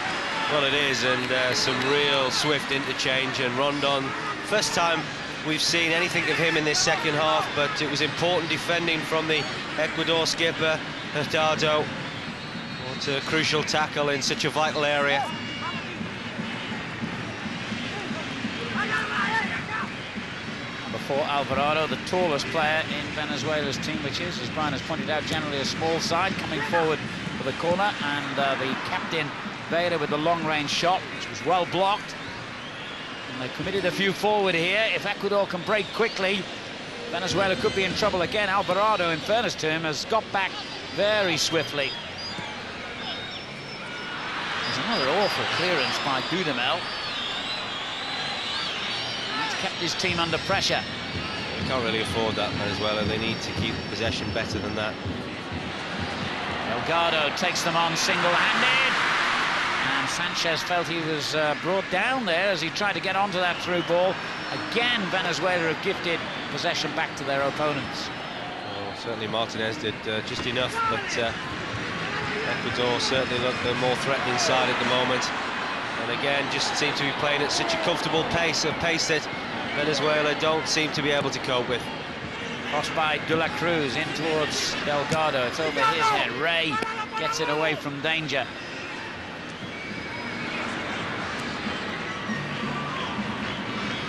Well, it is, and some real swift interchange, and Rondon, first time we've seen anything of him in this second half, but it was important defending from the Ecuador skipper, Hurtado. What a crucial tackle in such a vital area. Number 4, Alvarado, the tallest player in Venezuela's team, which is, as Brian has pointed out, generally a small side, coming forward for the corner, and the captain, Veda, with the long-range shot, which was well blocked. And they committed a few forward here. If Ecuador can break quickly, Venezuela could be in trouble again. Alvarado, in fairness to him, has got back very swiftly. There's another awful clearance by Dudamel. He's kept his team under pressure. They can't really afford that, Venezuela. They need to keep possession better than that. Delgado takes them on single-handed. And Sanchez felt he was brought down there as he tried to get onto that through ball. Again, Venezuela have gifted possession back to their opponents. Well, certainly Martinez did just enough, but Ecuador certainly look the more threatening side at the moment. And again, just seem to be playing at such a comfortable pace, a pace that Venezuela don't seem to be able to cope with. Crossed by De La Cruz in towards Delgado. It's over his head. Ray gets it away from danger.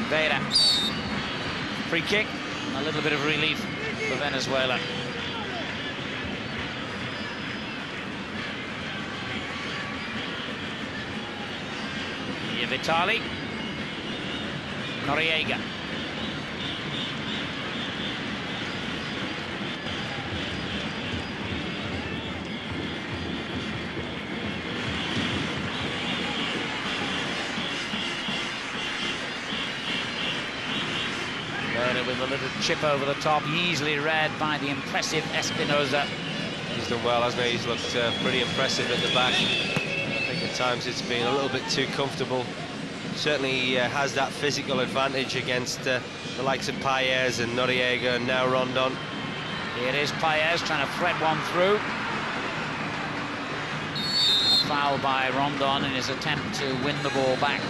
Vera. Free kick. A little bit of relief for Venezuela. Vitali. Noriega. With a little chip over the top, easily read by the impressive Espinosa. He's done well, hasn't he? He's looked pretty impressive at the back. I think at times it's been a little bit too comfortable. Certainly he has that physical advantage against the likes of Paez and Noriega and now Rondon. Here is Paez trying to thread one through. A foul by Rondon in his attempt to win the ball back.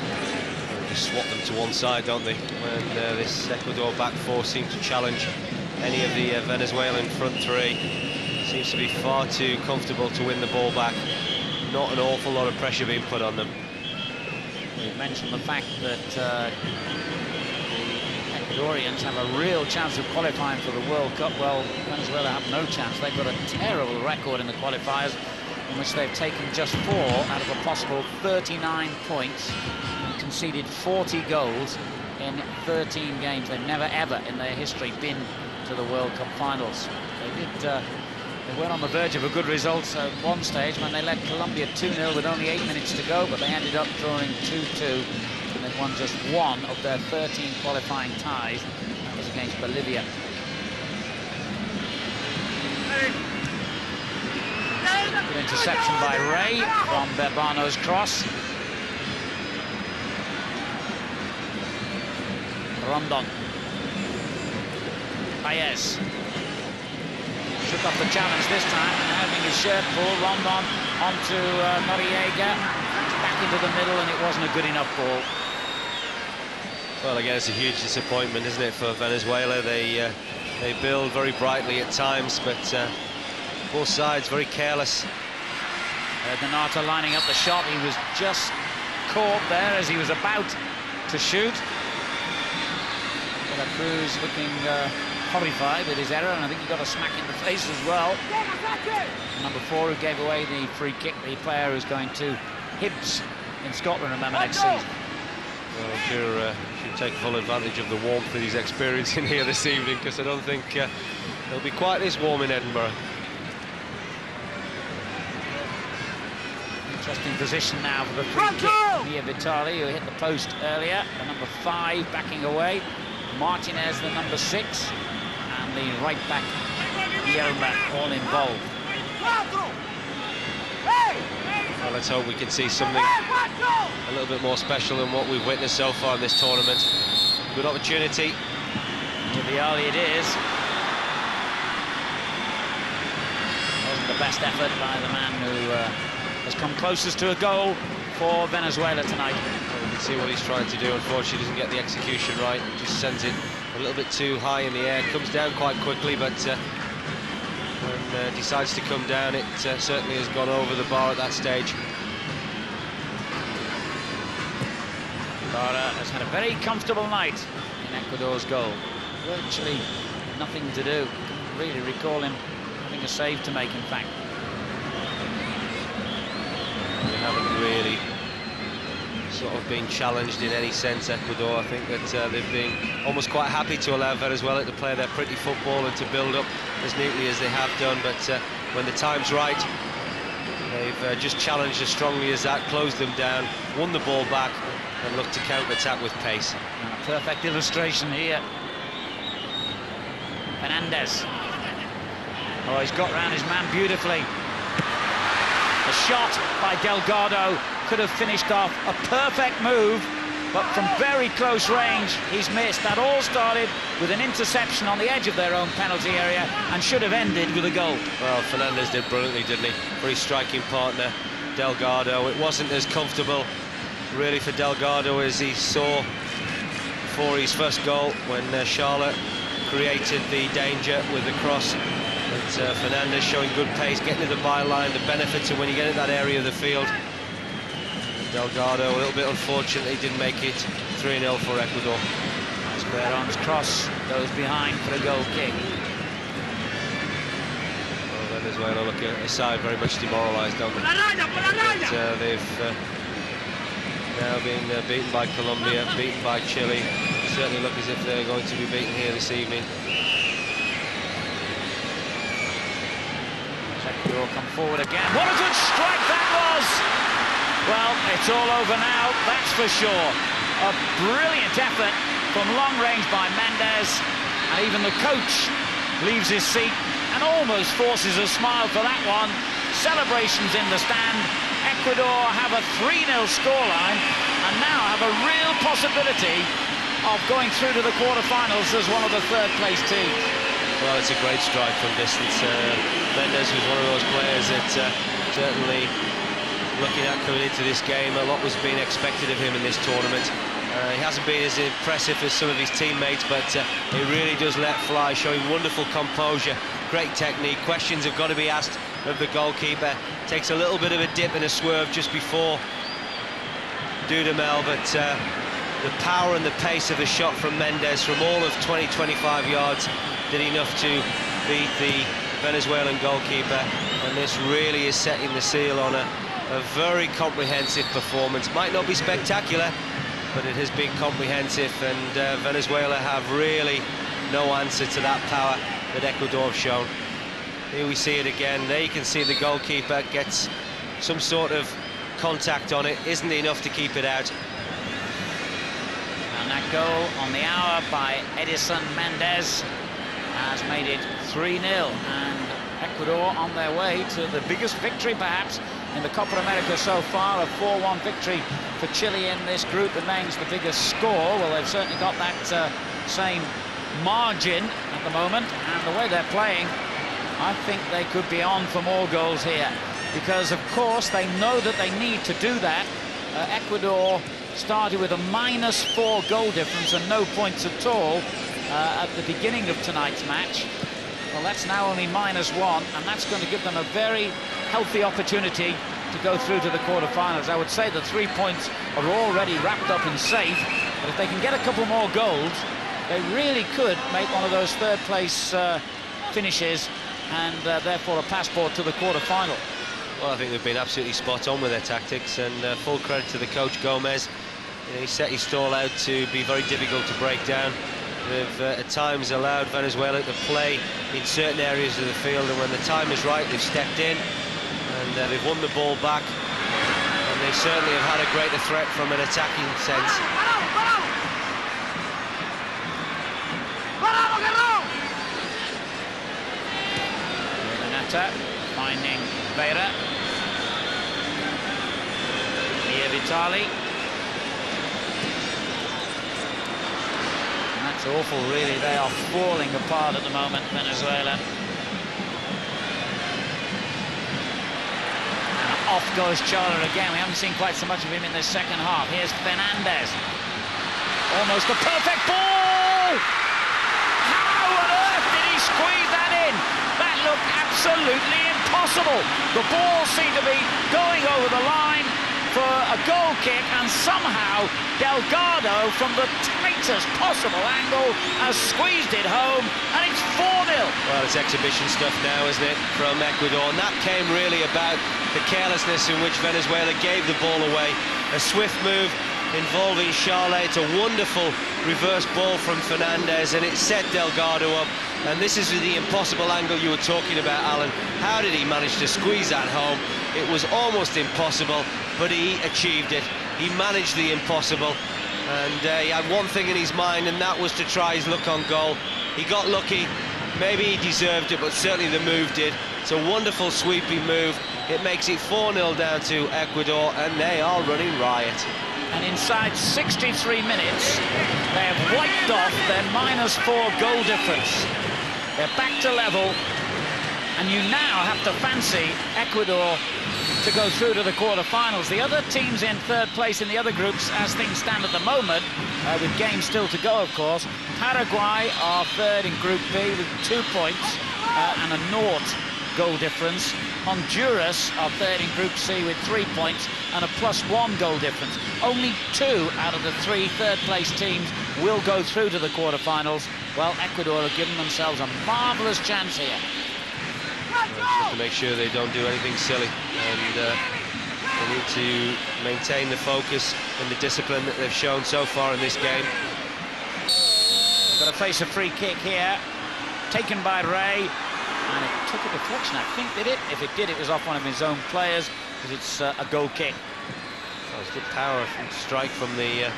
Just swap them to one side, don't they? When this Ecuador back four seems to challenge any of the Venezuelan front three. Seems to be far too comfortable to win the ball back. Not an awful lot of pressure being put on them. We've mentioned the fact that the Ecuadorians have a real chance of qualifying for the World Cup. Well, Venezuela have no chance. They've got a terrible record in the qualifiers, in which they've taken just 4 out of a possible 39 points and conceded 40 goals in 13 games. They've never, ever in their history been to the World Cup finals. They went on the verge of a good result at one stage when they led Colombia 2-0 with only 8 minutes to go, but they ended up drawing 2-2, and they've won just 1 of their 13 qualifying ties. That was against Bolivia. Good interception by Ray from Berbano's cross. Rondon. Paez. Took off the challenge this time, and having his shirt pulled, Rondon onto Noriega. Back into the middle, and it wasn't a good enough ball. Well, again, it's a huge disappointment, isn't it, for Venezuela? They build very brightly at times, but both sides very careless. Donato lining up the shot. He was just caught there as he was about to shoot. De La Cruz looking horrified with his error, and I think he got a smack in the face as well. Number 4, who gave away the free kick, the player who's going to Hibs in Scotland, remember, next season. Well, I'm sure should take full advantage of the warmth that he's experiencing here this evening, because I don't think it'll be quite this warm in Edinburgh. Interesting position now for the free kick. Mia Vitali, who hit the post earlier. The number 5 backing away. Martinez, the number 6. And the right back, Guillermo, all involved. Well, let's hope we can see something a little bit more special than what we've witnessed so far in this tournament. Good opportunity. Vitali it is. Wasn't the best effort by the man who has come closest to a goal for Venezuela tonight. can see what he's trying to do. Unfortunately, doesn't get the execution right. Just sends it a little bit too high in the air. Comes down quite quickly, but when decides to come down, it certainly has gone over the bar at that stage. Ibarra has had a very comfortable night in Ecuador's goal. Virtually nothing to do. Can't really recall him having a save to make, in fact. They haven't really sort of been challenged in any sense, Ecuador. I think that they've been almost quite happy to allow Venezuela to play their pretty football and to build up as neatly as they have done, but when the time's right, they've just challenged as strongly as that, closed them down, won the ball back and looked to counter-attack with pace. And a perfect illustration here. Fernandez. Oh, he's got round his man beautifully. A shot by Delgado could have finished off a perfect move, but from very close range he's missed. That all started with an interception on the edge of their own penalty area and should have ended with a goal. Well, Fernandez did brilliantly, didn't he? For his striking partner, Delgado. It wasn't as comfortable, really, for Delgado as he saw for his first goal when Charlotte created the danger with the cross. But Fernandez showing good pace, getting to the byline, the benefits of when you get in that area of the field. Delgado, a little bit unfortunately, didn't make it 3-0 for Ecuador. Esperon's cross goes behind for a goal kick. Well, Venezuela look at a side very much demoralised, don't they? But, they've now been beaten by Colombia, beaten by Chile. Certainly look as if they're going to be beaten here this evening. Ecuador come forward again. What a good strike that was! Well, it's all over now, that's for sure. A brilliant effort from long range by Mendes, and even the coach leaves his seat and almost forces a smile for that one. Celebrations in the stand. Ecuador have a 3-0 scoreline and now have a real possibility of going through to the quarterfinals as one of the third-place teams. Well, it's a great strike from distance. Mendes was one of those players that certainly, looking at coming into this game, a lot was being expected of him in this tournament. He hasn't been as impressive as some of his teammates, but he really does let fly, showing wonderful composure, great technique. Questions have got to be asked of the goalkeeper. Takes a little bit of a dip and a swerve just before Dudamel, but the power and the pace of the shot from Mendes from all of 20-25 yards did enough to beat the Venezuelan goalkeeper, and this really is setting the seal on a very comprehensive performance. Might not be spectacular, but it has been comprehensive, and Venezuela have really no answer to that power that Ecuador have shown. Here we see it again. There you can see the goalkeeper gets some sort of contact on it, isn't enough to keep it out. And that goal on the hour by Edison Mendes has made it 3-0, and Ecuador on their way to the biggest victory perhaps in the Copa America so far. A 4-1 victory for Chile in this group remains the biggest score. Well, they've certainly got that same margin at the moment, and the way they're playing, I think they could be on for more goals here, because of course they know that they need to do that. Ecuador started with a -4 goal difference and no points at all at the beginning of tonight's match. Well, that's now only -1, and that's going to give them a very healthy opportunity to go through to the quarterfinals. I would say the 3 points are already wrapped up and safe, but if they can get a couple more goals, they really could make one of those third-place finishes, and therefore a passport to the quarterfinal. Well, I think they've been absolutely spot on with their tactics, and full credit to the coach Gomez. You know, he set his stall out to be very difficult to break down. They've at times allowed Venezuela to play in certain areas of the field, and when the time is right, they've stepped in and they've won the ball back, and they certainly have had a greater threat from an attacking sense. Renata finding Vera. Here Vitali. That's awful, really. They are falling apart at the moment, Venezuela. off goes Charla again. We haven't seen quite so much of him in this second half. Here's Fernandez. Almost a perfect ball! How on earth did he squeeze that in? That looked absolutely impossible. The ball seemed to be going over the line for a goal kick, and somehow Delgado, from the tightest possible angle, has squeezed it home, and it's 4-0. Well, it's exhibition stuff now, isn't it, from Ecuador, and that came really about the carelessness in which Venezuela gave the ball away. A swift move involving Charla. It's a wonderful reverse ball from Fernandez, and it set Delgado up. And this is the impossible angle you were talking about, Alan. How did he manage to squeeze that home? It was almost impossible, but he achieved it. He managed the impossible, and he had one thing in his mind, and that was to try his luck on goal. He got lucky. Maybe he deserved it, but certainly the move did. It's a wonderful sweeping move. It makes it 4-0 down to Ecuador, and they are running riot. And inside 63 minutes, they have wiped off their -4 goal difference. They're back to level, and you now have to fancy Ecuador to go through to the quarter-finals. The other teams in third place in the other groups, as things stand at the moment, with games still to go, of course. Paraguay are third in Group B with 2 points and a 0 goal difference. Honduras are third in Group C with 3 points and a +1 goal difference. Only 2 out of the 3 third-place teams will go through to the quarter-finals. Well, Ecuador have given themselves a marvellous chance here. To make sure they don't do anything silly, and they need to maintain the focus and the discipline that they've shown so far in this game. Got to face a free kick here, taken by Ray, and it took a deflection, I think, did it? If it did, it was off one of his own players, because it's a goal kick. Well, it's good power strike from the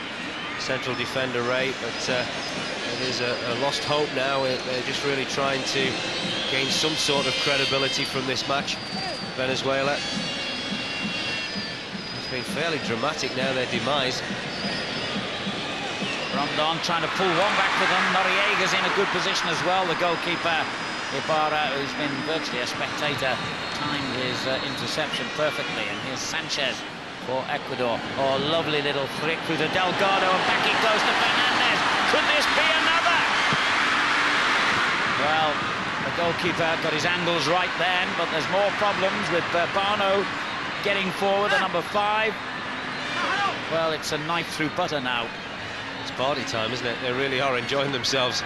central defender, Ray, but it is a lost hope now. They're just really trying to gain some sort of credibility from this match, Venezuela. It's been fairly dramatic now, their demise. Rondon trying to pull one back for them. Noriega's in a good position as well. The goalkeeper, Ibarra, who's been virtually a spectator, timed his interception perfectly. And here's Sanchez for Ecuador. Oh, lovely little flick through to Delgado, and back it goes to Fernandez. Could this be another? Well, the goalkeeper got his angles right then, but there's more problems with Barbano getting forward, the number 5. Well, it's a knife through butter now. It's party time, isn't it? They really are enjoying themselves,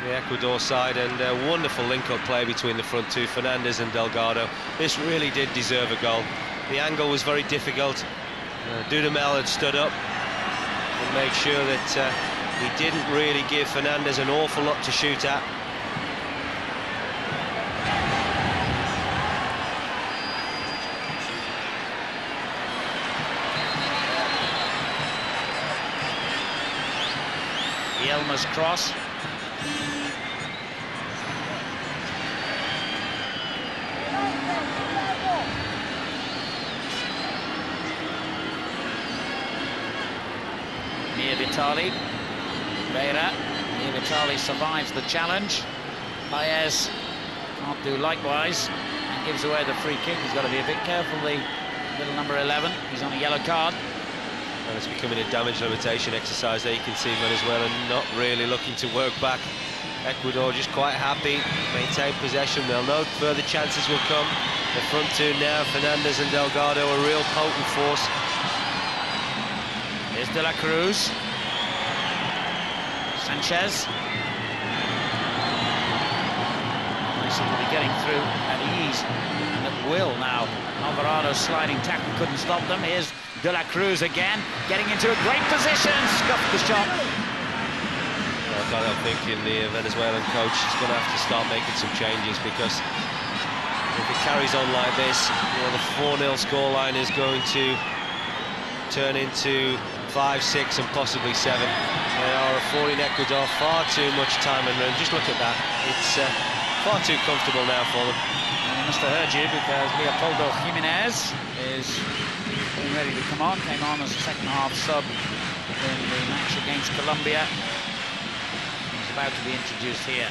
the Ecuador side, and a wonderful link-up play between the front two, Fernandez and Delgado. This really did deserve a goal. The angle was very difficult. Dudamel had stood up and made sure that he didn't really give Fernandez an awful lot to shoot at. Yelmer's cross. Near Vitali. Vera. Near Vitali survives the challenge. Paez can't do likewise and gives away the free kick. He's got to be a bit careful, the little number 11. He's on a yellow card. And it's becoming a damage limitation exercise there. You can see Venezuela not really looking to work back. Ecuador just quite happy, maintain possession. They'll know further chances will come. The front two now, Fernandez and Delgado, a real potent force. Here's De La Cruz. Sanchez. They seem to be getting through at ease and at will now. Alvarado's sliding tackle couldn't stop them. Here's De La Cruz again, getting into a great position, scuffed the shot. I can't help thinking the Venezuelan coach is going to have to start making some changes, because if it carries on like this, you know, the 4-0 scoreline is going to turn into 5, 6 and possibly 7. They are affording Ecuador far too much time and room. Just look at that. It's far too comfortable now for them. And they must have heard you, because Leopoldo Jimenez is getting ready to come on. Came on as a second-half sub in the match against Colombia. He's about to be introduced here.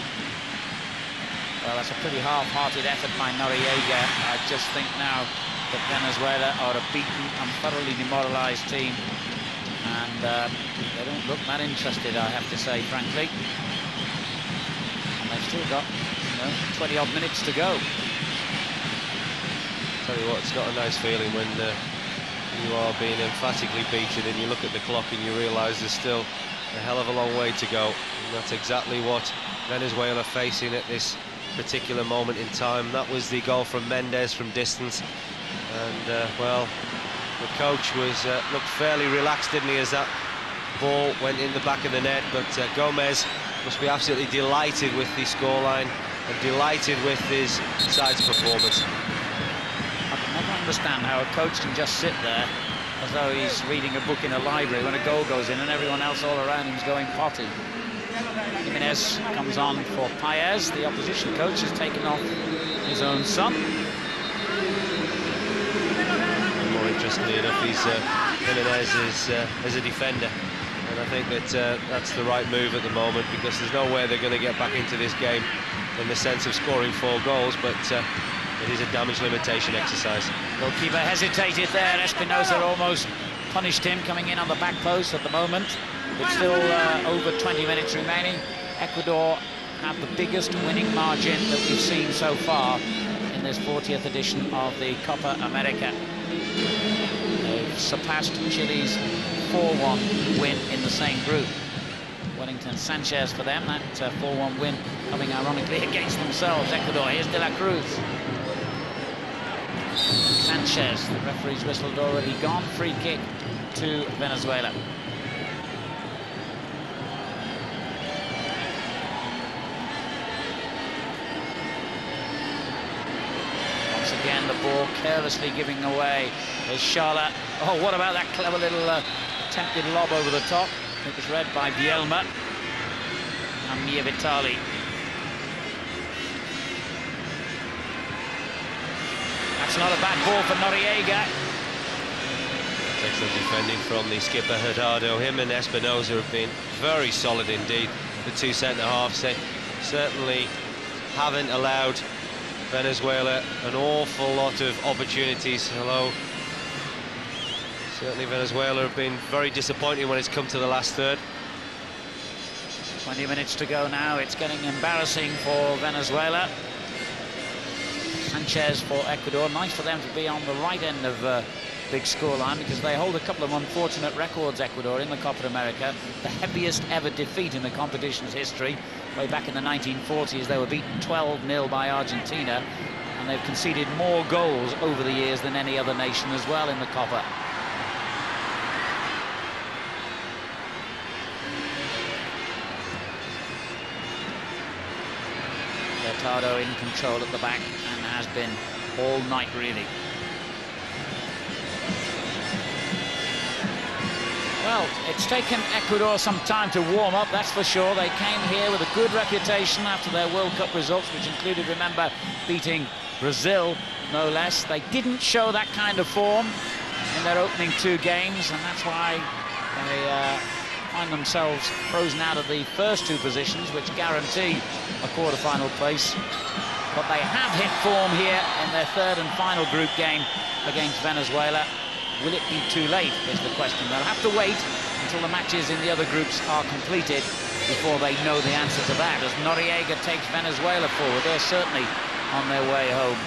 Well, that's a pretty half-hearted effort by Noriega. I just think now that Venezuela are a beaten and thoroughly demoralised team, and they don't look that interested, I have to say, frankly. And they've still got 20-odd minutes to go. Tell you what, it's not a nice feeling when you are being emphatically beaten and you look at the clock and you realise there's still a hell of a long way to go. And that's exactly what Venezuela are facing at this particular moment in time. That was the goal from Mendes from distance, and well, the coach was looked fairly relaxed, didn't he, as that ball went in the back of the net. But Gomez must be absolutely delighted with the scoreline and delighted with his side's performance. I can never understand how a coach can just sit there as though he's reading a book in a library when a goal goes in and everyone else all around him's going potty. Jimenez comes on for Paez. The opposition coach has taken off his own son. More interestingly enough, Jimenez is as a defender, and I think that that's the right move at the moment, because there's no way they're going to get back into this game in the sense of scoring 4 goals, but it is a damage limitation exercise. Goalkeeper hesitated there. Espinosa almost punished him, coming in on the back post at the moment. With still over 20 minutes remaining, Ecuador have the biggest winning margin that we've seen so far in this 40th edition of the Copa America. They've surpassed Chile's 4-1 win in the same group. Wellington Sanchez for them, that 4-1 win coming ironically against themselves. Ecuador, here's De La Cruz. Sanchez, the referee's whistled already gone. Free kick to Venezuela. Once again, the ball carelessly giving away. There's Shala. Oh, what about that clever little attempted lob over the top? It was read by Bielma and Mia Vitali. That's not a bad ball for Noriega. Excellent defending from the skipper Hurtado. Him and Espinosa have been very solid indeed. The two centre-halves, they certainly haven't allowed Venezuela an awful lot of opportunities. Although certainly Venezuela have been very disappointing when it's come to the last third. 20 minutes to go now. It's getting embarrassing for Venezuela. Sanchez for Ecuador. Nice for them to be on the right end of big scoreline, because they hold a couple of unfortunate records, Ecuador, in the Copa America. The heaviest ever defeat in the competition's history. Way back in the 1940s, they were beaten 12-0 by Argentina, and they've conceded more goals over the years than any other nation as well in the Copa. Hurtado in control at the back, and has been all night, really. Well, it's taken Ecuador some time to warm up, that's for sure. They came here with a good reputation after their World Cup results, which included, remember, beating Brazil, no less. They didn't show that kind of form in their opening 2 games, and that's why they find themselves frozen out of the first 2 positions, which guarantee a quarter-final place. But they have hit form here in their 3rd and final group game against Venezuela. Will it be too late, is the question. They'll have to wait until the matches in the other groups are completed before they know the answer to that, as Noriega takes Venezuela forward. They're certainly on their way home.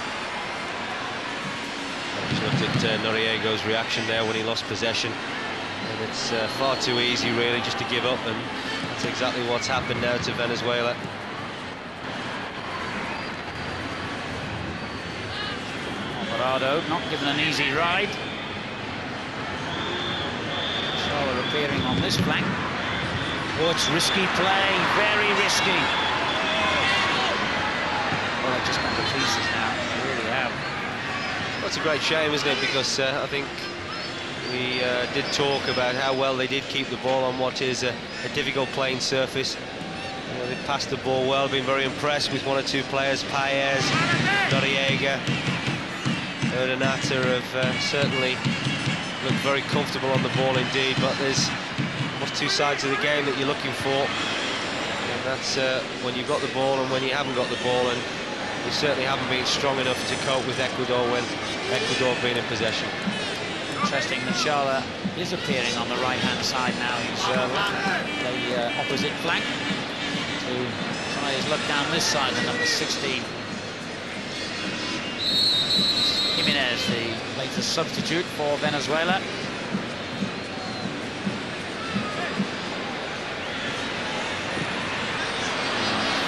I just looked at Noriega's reaction there when he lost possession. And it's far too easy, really, just to give up, and that's exactly what's happened now to Venezuela. Alvarado not given an easy ride. Scholar appearing on this flank. Oh, it's risky play, very risky. Well, they've just gone to pieces now, they really have. Well, it's a great shame, isn't it, because I think we did talk about how well they did keep the ball on what is a difficult playing surface. They passed the ball well, been very impressed with 1 or 2 players. Paez, Noriega, Urdaneta have certainly looked very comfortable on the ball indeed, but there's almost 2 sides of the game that you're looking for. And that's when you've got the ball and when you haven't got the ball, and they certainly haven't been strong enough to cope with Ecuador when Ecuador have been in possession. Interesting that Charla is appearing on the right-hand side now. He's the opposite flank to try his luck down this side, the number 16. Jimenez, the latest substitute for Venezuela.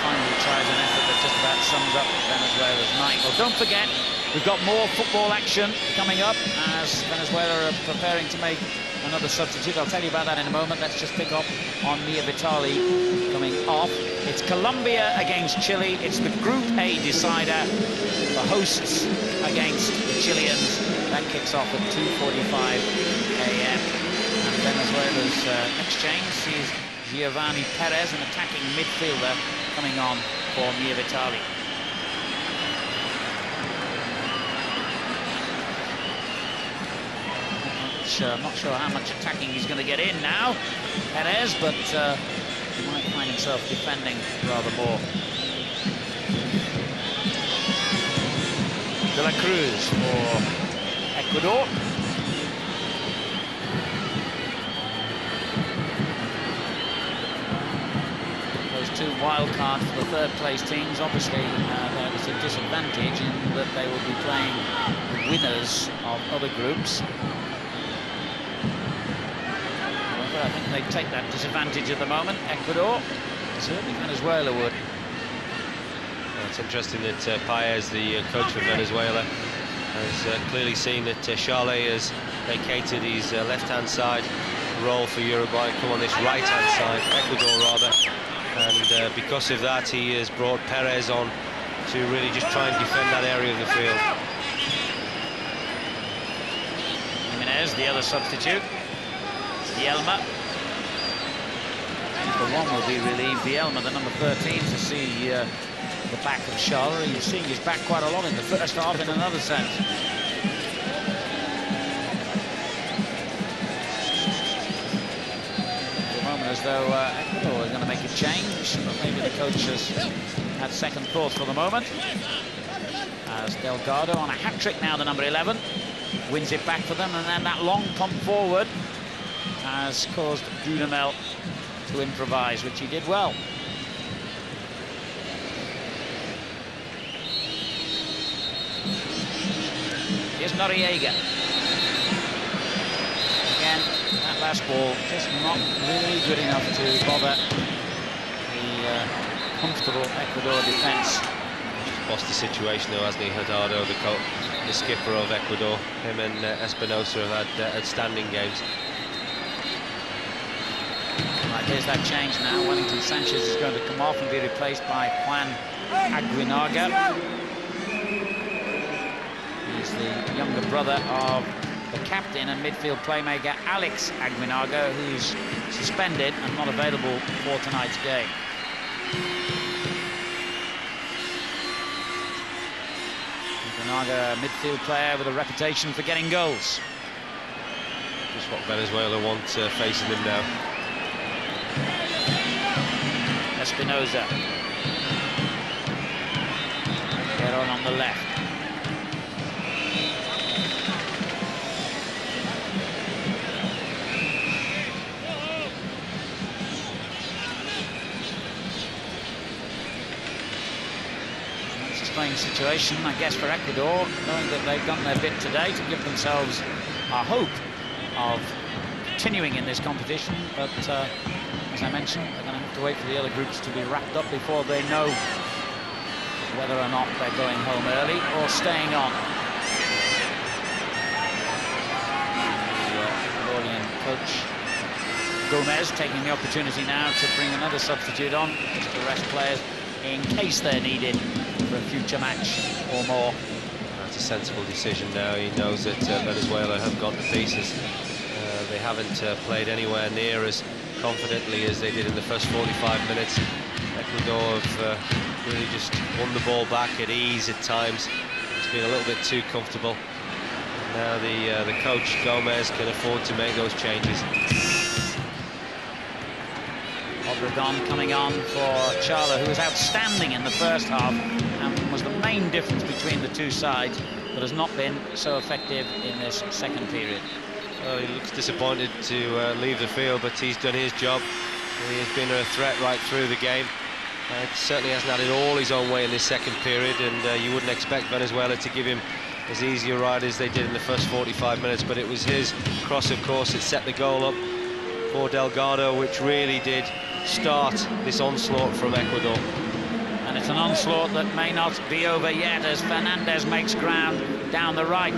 Finally tries an effort that just about sums up Venezuela's night. Well, don't forget, we've got more football action coming up as Venezuela are preparing to make another substitute. I'll tell you about that in a moment. Let's just pick up on Mia Vitali coming off. It's Colombia against Chile. It's the Group A decider. The hosts against the Chileans. That kicks off at 2:45 a.m. And Venezuela's next change sees Giovanni Perez, an attacking midfielder, coming on for Mia Vitali. I'm not sure how much attacking he's going to get in now, Perez, but he might find himself defending rather more. De la Cruz for Ecuador. Those two wild cards for the third-place teams. Obviously, there is a disadvantage in that they will be playing the winners of other groups. I think they take that disadvantage at the moment. Ecuador, certainly Venezuela would. Well, it's interesting that Paez, the coach for Venezuela, has clearly seen that Charle has vacated his left-hand side role for Uruguay and come on this right-hand side, Ecuador rather. And because of that, he has brought Perez on to really just try and defend that area of the field. Jimenez, the other substitute. Bielma. The one will be relieved. Bielma, the number 13, to see the back of Charla. You're seeing his back quite a lot in the first half in another sense. For a moment as though Ecuador is going to make a change, but maybe the coach has had second thoughts for the moment. As Delgado on a hat-trick now, the number 11. Wins it back for them, and then that long pump forward has caused Dudamel to improvise, which he did well. Here's Noriega. Again, that last ball just not really good enough to bother the comfortable Ecuador defence. Lost the situation though, hasn't he? Hurtado, the skipper of Ecuador. Him and Espinosa have had outstanding games. Right, here's that change now. Wellington Sanchez is going to come off and be replaced by Juan Aguinaga. He's the younger brother of the captain and midfield playmaker Alex Aguinaga, who's suspended and not available for tonight's game. Aguinaga, a midfield player with a reputation for getting goals. Just what Venezuela want facing them now. Espinosa. Heron on the left. It's a strange situation, I guess, for Ecuador, knowing that they've done their bit today to give themselves a hope of continuing in this competition, but as I mentioned, they're going to have to wait for the other groups to be wrapped up before they know whether or not they're going home early or staying on. The Ecuadorian coach Gomez taking the opportunity now to bring another substitute on, just to rest players in case they're needed for a future match or more. That's a sensible decision now. He knows that Venezuela have got the pieces. They haven't played anywhere near as confidently as they did in the first 45 minutes. Ecuador have really just won the ball back at ease at times. It's been a little bit too comfortable. Now the coach Gomez can afford to make those changes. Obregon coming on for Charla, who was outstanding in the first half, and was the main difference between the two sides, but has not been so effective in this second period. Well, he looks disappointed to leave the field, but he's done his job. He has been a threat right through the game. Certainly hasn't had it all his own way in this second period, and you wouldn't expect Venezuela to give him as easy a ride as they did in the first 45 minutes, but it was his cross, of course, that set the goal up for Delgado, which really did start this onslaught from Ecuador. And it's an onslaught that may not be over yet, as Fernandez makes ground down the right.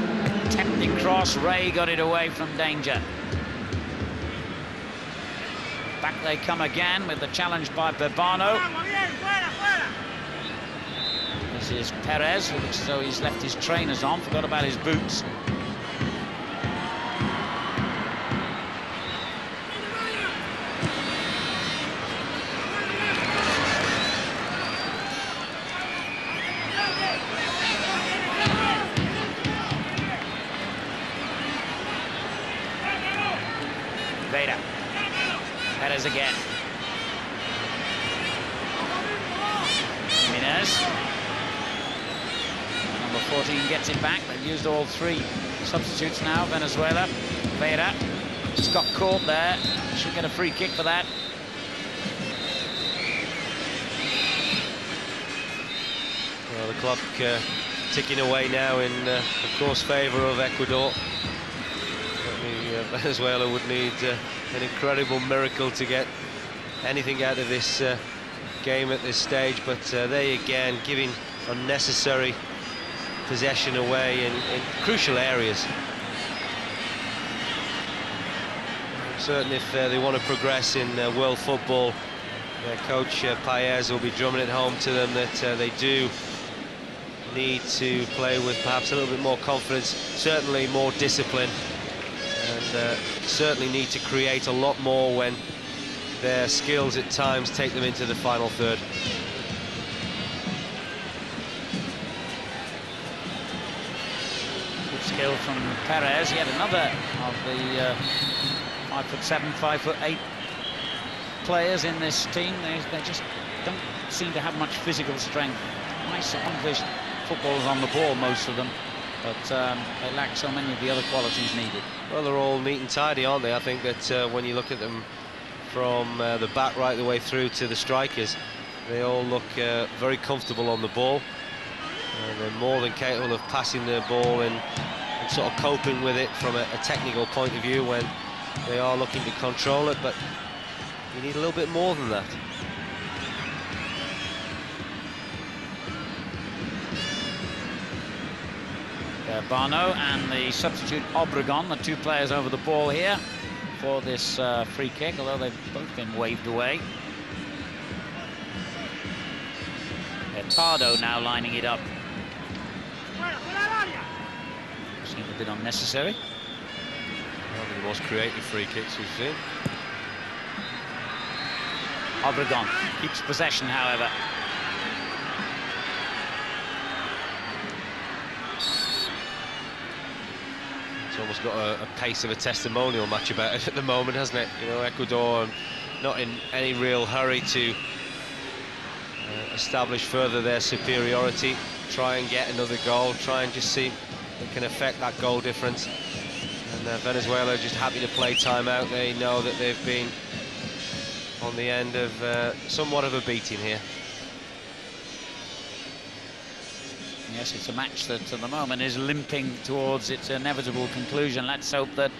Tempting cross, Ray got it away from danger. Back they come again with the challenge by Bebano. This is Perez, who looks as though he's left his trainers on, forgot about his boots. Veda. Perez again. Jimenez. Number 14 gets it back. They've used all three substitutes now, Venezuela. Veda just got caught there. Should get a free kick for that. Well, the clock ticking away now in, of course, favour of Ecuador. Venezuela would need an incredible miracle to get anything out of this game at this stage, but they again giving unnecessary possession away in crucial areas. Certainly if they want to progress in world football, their coach Paez will be drumming it home to them that they do need to play with perhaps a little bit more confidence, certainly more discipline, and certainly need to create a lot more when their skills at times take them into the final third. Good skill from Perez. He had another of the 5'7", 5'8" players in this team. They just don't seem to have much physical strength. Nice, accomplished footballers on the ball, most of them, but they lack so many of the other qualities needed. Well, they're all neat and tidy, aren't they? I think that when you look at them from the back right the way through to the strikers, they all look very comfortable on the ball. They're more than capable of passing the ball and sort of coping with it from a technical point of view when they are looking to control it, but you need a little bit more than that. Bano and the substitute Obregon, the two players over the ball here for this free kick, although they've both been waved away. Pardo now lining it up. Seemed a bit unnecessary. One of the most creative free kicks we've seen. Obregon keeps possession, however. It's almost got a pace of a testimonial match about it at the moment, hasn't it? You know, Ecuador not in any real hurry to establish further their superiority, try and get another goal, try and just see if they can affect that goal difference. And Venezuela just happy to play time out. They know that they've been on the end of somewhat of a beating here. Yes, it's a match that at the moment is limping towards its inevitable conclusion. Let's hope that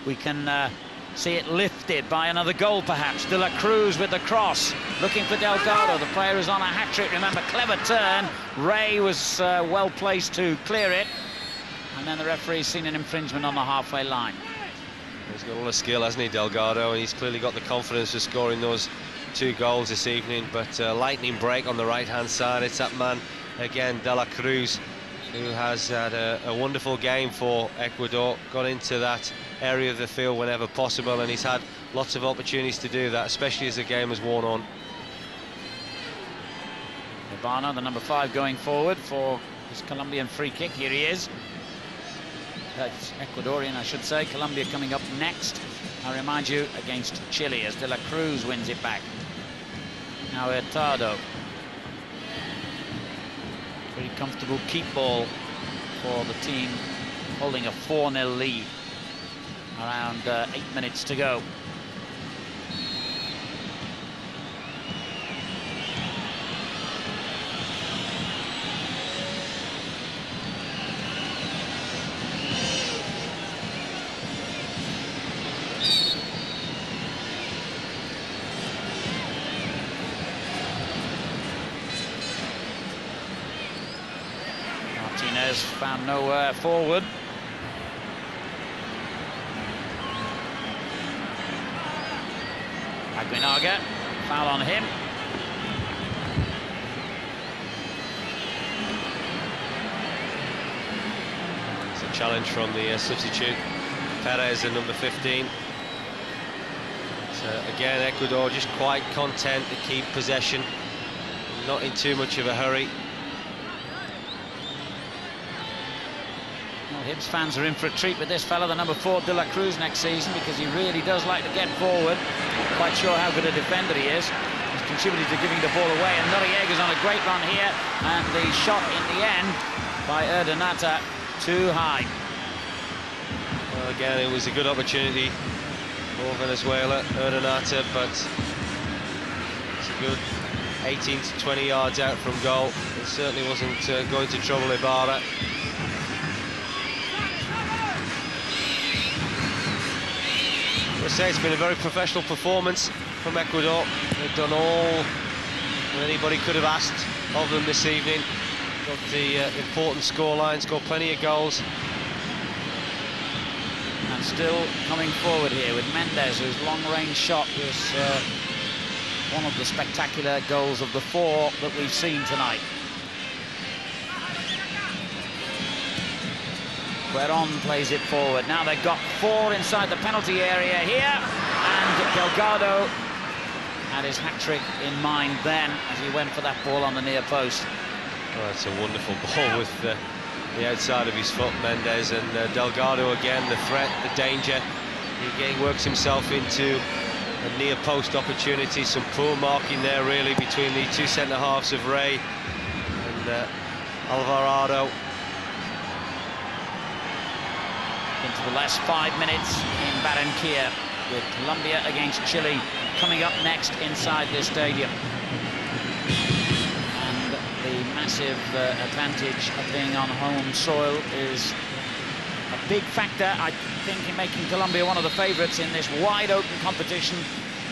we can see it lifted by another goal, perhaps. De La Cruz with the cross, looking for Delgado. The player is on a hat-trick. Remember, clever turn. Ray was well placed to clear it. And then the referee's seen an infringement on the halfway line. He's got a lot of skill, hasn't he, Delgado? And he's clearly got the confidence of scoring those 2 goals this evening. But lightning break on the right-hand side. It's that man again, De La Cruz, who has had a wonderful game for Ecuador, got into that area of the field whenever possible, and he's had lots of opportunities to do that, especially as the game has worn on. Urbano, the number 5, going forward for his Colombian free kick. Here he is. That's Ecuadorian, I should say. Colombia coming up next. I remind you, against Chile, as De La Cruz wins it back. Now Hurtado. Very comfortable keep ball for the team holding a 4-0 lead. Around 8 minutes to go. Martinez found nowhere forward. Aguinaga, foul on him. It's a challenge from the substitute, Perez, at number 15. So again, Ecuador just quite content to keep possession, not in too much of a hurry. Well, Hibs fans are in for a treat with this fella, the number 4 De La Cruz, next season, because he really does like to get forward. Not quite sure how good a defender he is. He's contributed to giving the ball away, and Noriega's on a great run here, and the shot in the end by Urdaneta too high. Well, again, it was a good opportunity for Venezuela, Urdaneta, but it's a good 18 to 20 yards out from goal. It certainly wasn't going to trouble Ibarra. I say it's been a very professional performance from Ecuador. They've done all that anybody could have asked of them this evening. Got the important scorelines, scored plenty of goals. And still coming forward here with Mendes, whose long-range shot was one of the spectacular goals of the 4 that we've seen tonight. Gueron plays it forward. Now they've got 4 inside the penalty area here, and Delgado had his hat-trick in mind then as he went for that ball on the near post. Oh, it's a wonderful ball with the outside of his foot, Mendes, and Delgado again, the threat, the danger. He works himself into a near post opportunity. Some poor marking there really between the 2 centre-halves of Ray and Alvarado. Into the last 5 minutes in Barranquilla, with Colombia against Chile coming up next inside this stadium. And the massive advantage of being on home soil is a big factor, I think, in making Colombia one of the favourites in this wide-open competition,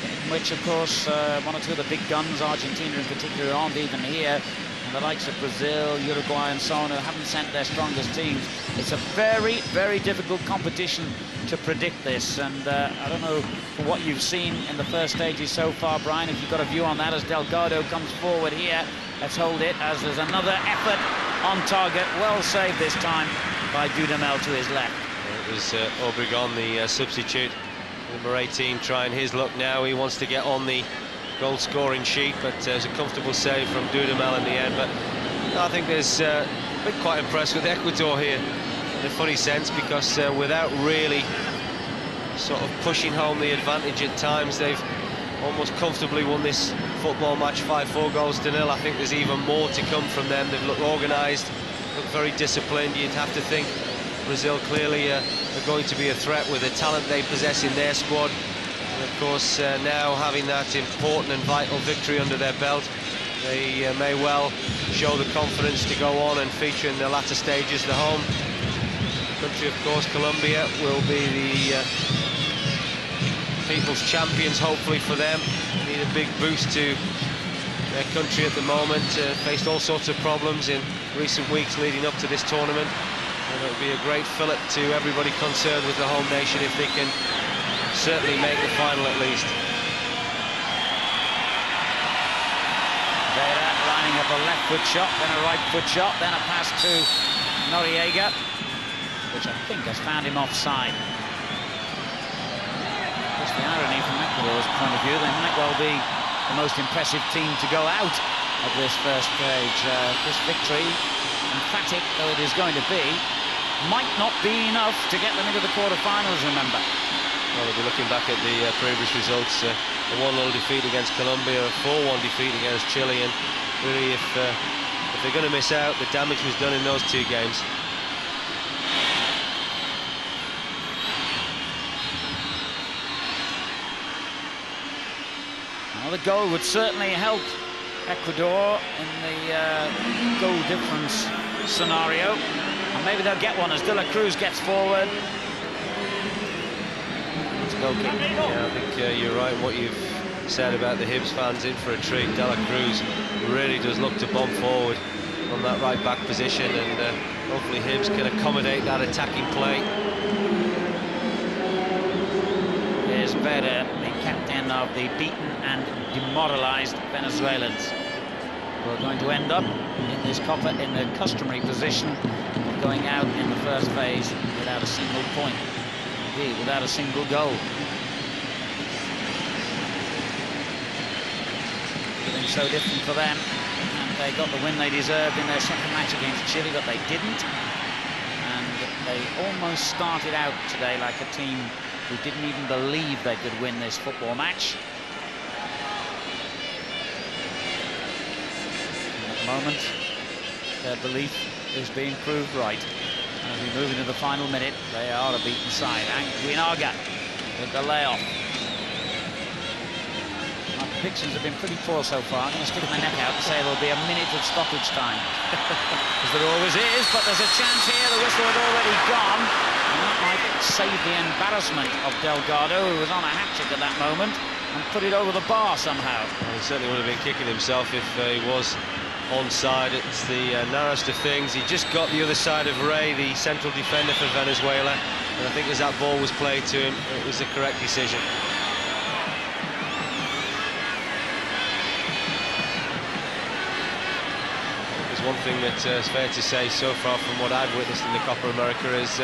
in which, of course, 1 or 2 of the big guns, Argentina in particular, aren't even here. And the likes of Brazil, Uruguay and so on, who haven't sent their strongest teams. It's a very, very difficult competition to predict this. And I don't know what you've seen in the first stages so far, Brian, if you've got a view on that as Delgado comes forward here. Let's hold it as there's another effort on target. Well saved this time by Dudamel to his left. It was Obregon, the substitute, number 18, trying his luck now. He wants to get on the goal scoring sheet, but it was a comfortable save from Dudamel in the end. But I think there's been quite impressed with Ecuador here in a funny sense, because without really sort of pushing home the advantage at times, they've almost comfortably won this football match 5-4 goals to nil. I think there's even more to come from them. They've looked organised, looked very disciplined. You'd have to think Brazil clearly are going to be a threat with the talent they possess in their squad. And of course, now having that important and vital victory under their belt, they may well show the confidence to go on and feature in the latter stages. The home country, of course, Colombia, will be the people's champions, hopefully for them. Need a big boost to their country at the moment. Faced all sorts of problems in recent weeks leading up to this tournament. And it'll be a great fillip to everybody concerned with the home nation if they can certainly make the final at least. Vera lining up a left foot shot, then a right foot shot, then a pass to Noriega, which I think has found him offside. Just the irony from Ecuador's point of view, they might well be the most impressive team to go out of this first stage. This victory, emphatic though it is going to be, might not be enough to get them into the quarterfinals, remember. Well, we'll be looking back at the previous results, a 1-0 defeat against Colombia, a 4-1 defeat against Chile, and really if if they're going to miss out, the damage was done in those 2 games. Well, the goal would certainly help Ecuador in the goal difference scenario. And maybe they'll get one as De La Cruz gets forward. It's a goal kick. Yeah, I think you're right in what you've said about the Hibs fans in for a treat. De La Cruz really does look to bomb forward from that right back position, and hopefully Hibs can accommodate that attacking play. Here's Vera, the captain of the beaten and demoralised Venezuelans, who are going to end up in this Copa in the customary position of going out in the first phase without a single point, indeed without a single goal. Everything's so different for them, and they got the win they deserved in their second match against Chile, but they didn't. And they almost started out today like a team who didn't even believe they could win this football match. And at the moment, their belief is being proved right. As we move into the final minute, they are a beaten side. And Guinaga with the layoff. My predictions have been pretty poor so far. I'm going to stick my neck out and say there'll be a minute of stoppage time. As there always is, but there's a chance here. The whistle had already gone. And that might save the embarrassment of Delgado, who was on a hat-trick at that moment, and put it over the bar somehow. Well, he certainly would have been kicking himself if he was onside. It's the narrowest of things. He just got the other side of Ray, the central defender for Venezuela, and I think as that ball was played to him, it was the correct decision. There's one thing that is fair to say so far from what I've witnessed in the Copa America is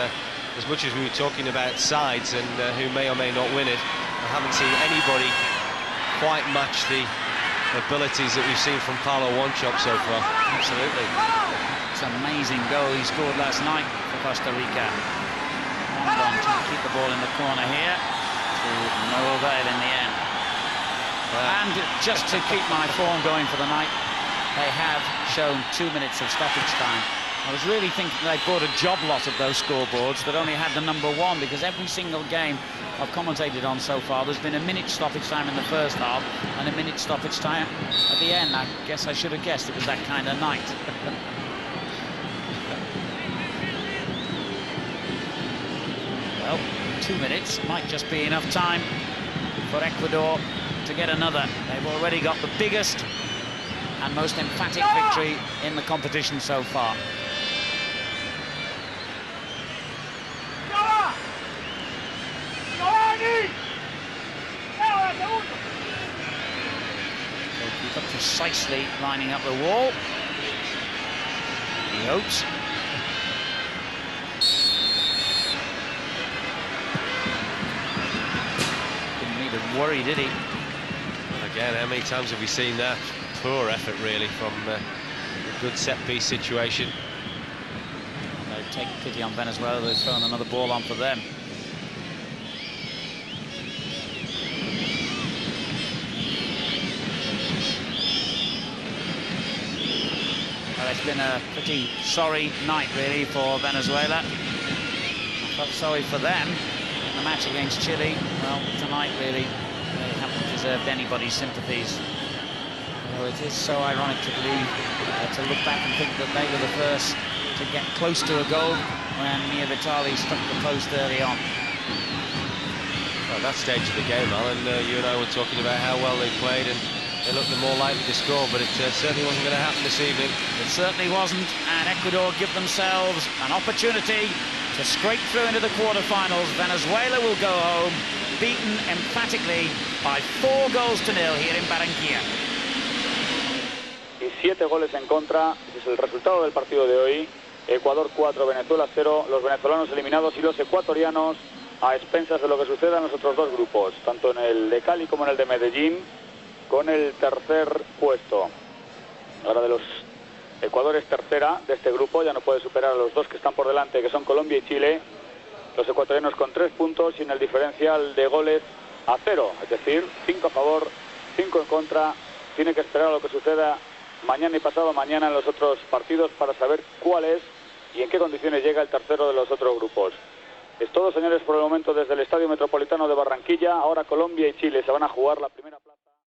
as much as we were talking about sides and who may or may not win it, I haven't seen anybody quite match the abilities that we've seen from Paulo Wanchope so far. Absolutely. It's an amazing goal he scored last night for Costa Rica. 1-1 to keep the ball in the corner here, to no avail in the end. And just to keep my form going for the night, they have shown 2 minutes of stoppage time. I was really thinking they bought a job lot of those scoreboards that only had the number 1, because every single game I've commentated on so far, there's been a minute stoppage time in the first half and a minute stoppage time at the end. I guess I should have guessed it was that kind of night. Well, 2 minutes might just be enough time for Ecuador to get another. They've already got the biggest and most emphatic victory in the competition so far. Goalkeeper precisely lining up the wall. He hopes. Didn't need to worry, did he? Well, again, how many times have we seen that? Poor effort, really, from a good set-piece situation. They've taken pity on Venezuela. They've thrown another ball on for them. Well, it's been a pretty sorry night, really, for Venezuela. I felt sorry for them in the match against Chile. Well, tonight, really, they haven't deserved anybody's sympathies. It is so ironic to believe, to look back and think that they were the first to get close to a goal when Mia Vitali struck the post early on. Well, at that stage of the game, Alan, you and I were talking about how well they played and they looked the more likely to score, but it certainly wasn't going to happen this evening. It certainly wasn't, and Ecuador give themselves an opportunity to scrape through into the quarterfinals. Venezuela will go home, beaten emphatically by 4 goals to 0 here in Barranquilla. Y 7 goles en contra. Ese es el resultado del partido de hoy. Ecuador 4, Venezuela 0. Los venezolanos eliminados y los ecuatorianos a expensas de lo que suceda en los otros 2 grupos, tanto en el de Cali como en el de Medellín, con el tercer puesto. Ahora de los Ecuador es tercera de este grupo, ya no puede superar a los 2 que están por delante, que son Colombia y Chile. Los ecuatorianos con 3 puntos y en el diferencial de goles a 0, es decir, 5 a favor, 5 en contra. Tiene que esperar a lo que suceda mañana y pasado mañana en los otros partidos para saber cuál es y en qué condiciones llega el tercero de los otros grupos. Es todo, señores, por el momento desde el Estadio Metropolitano de Barranquilla. Ahora Colombia y Chile se van a jugar la primera plaza.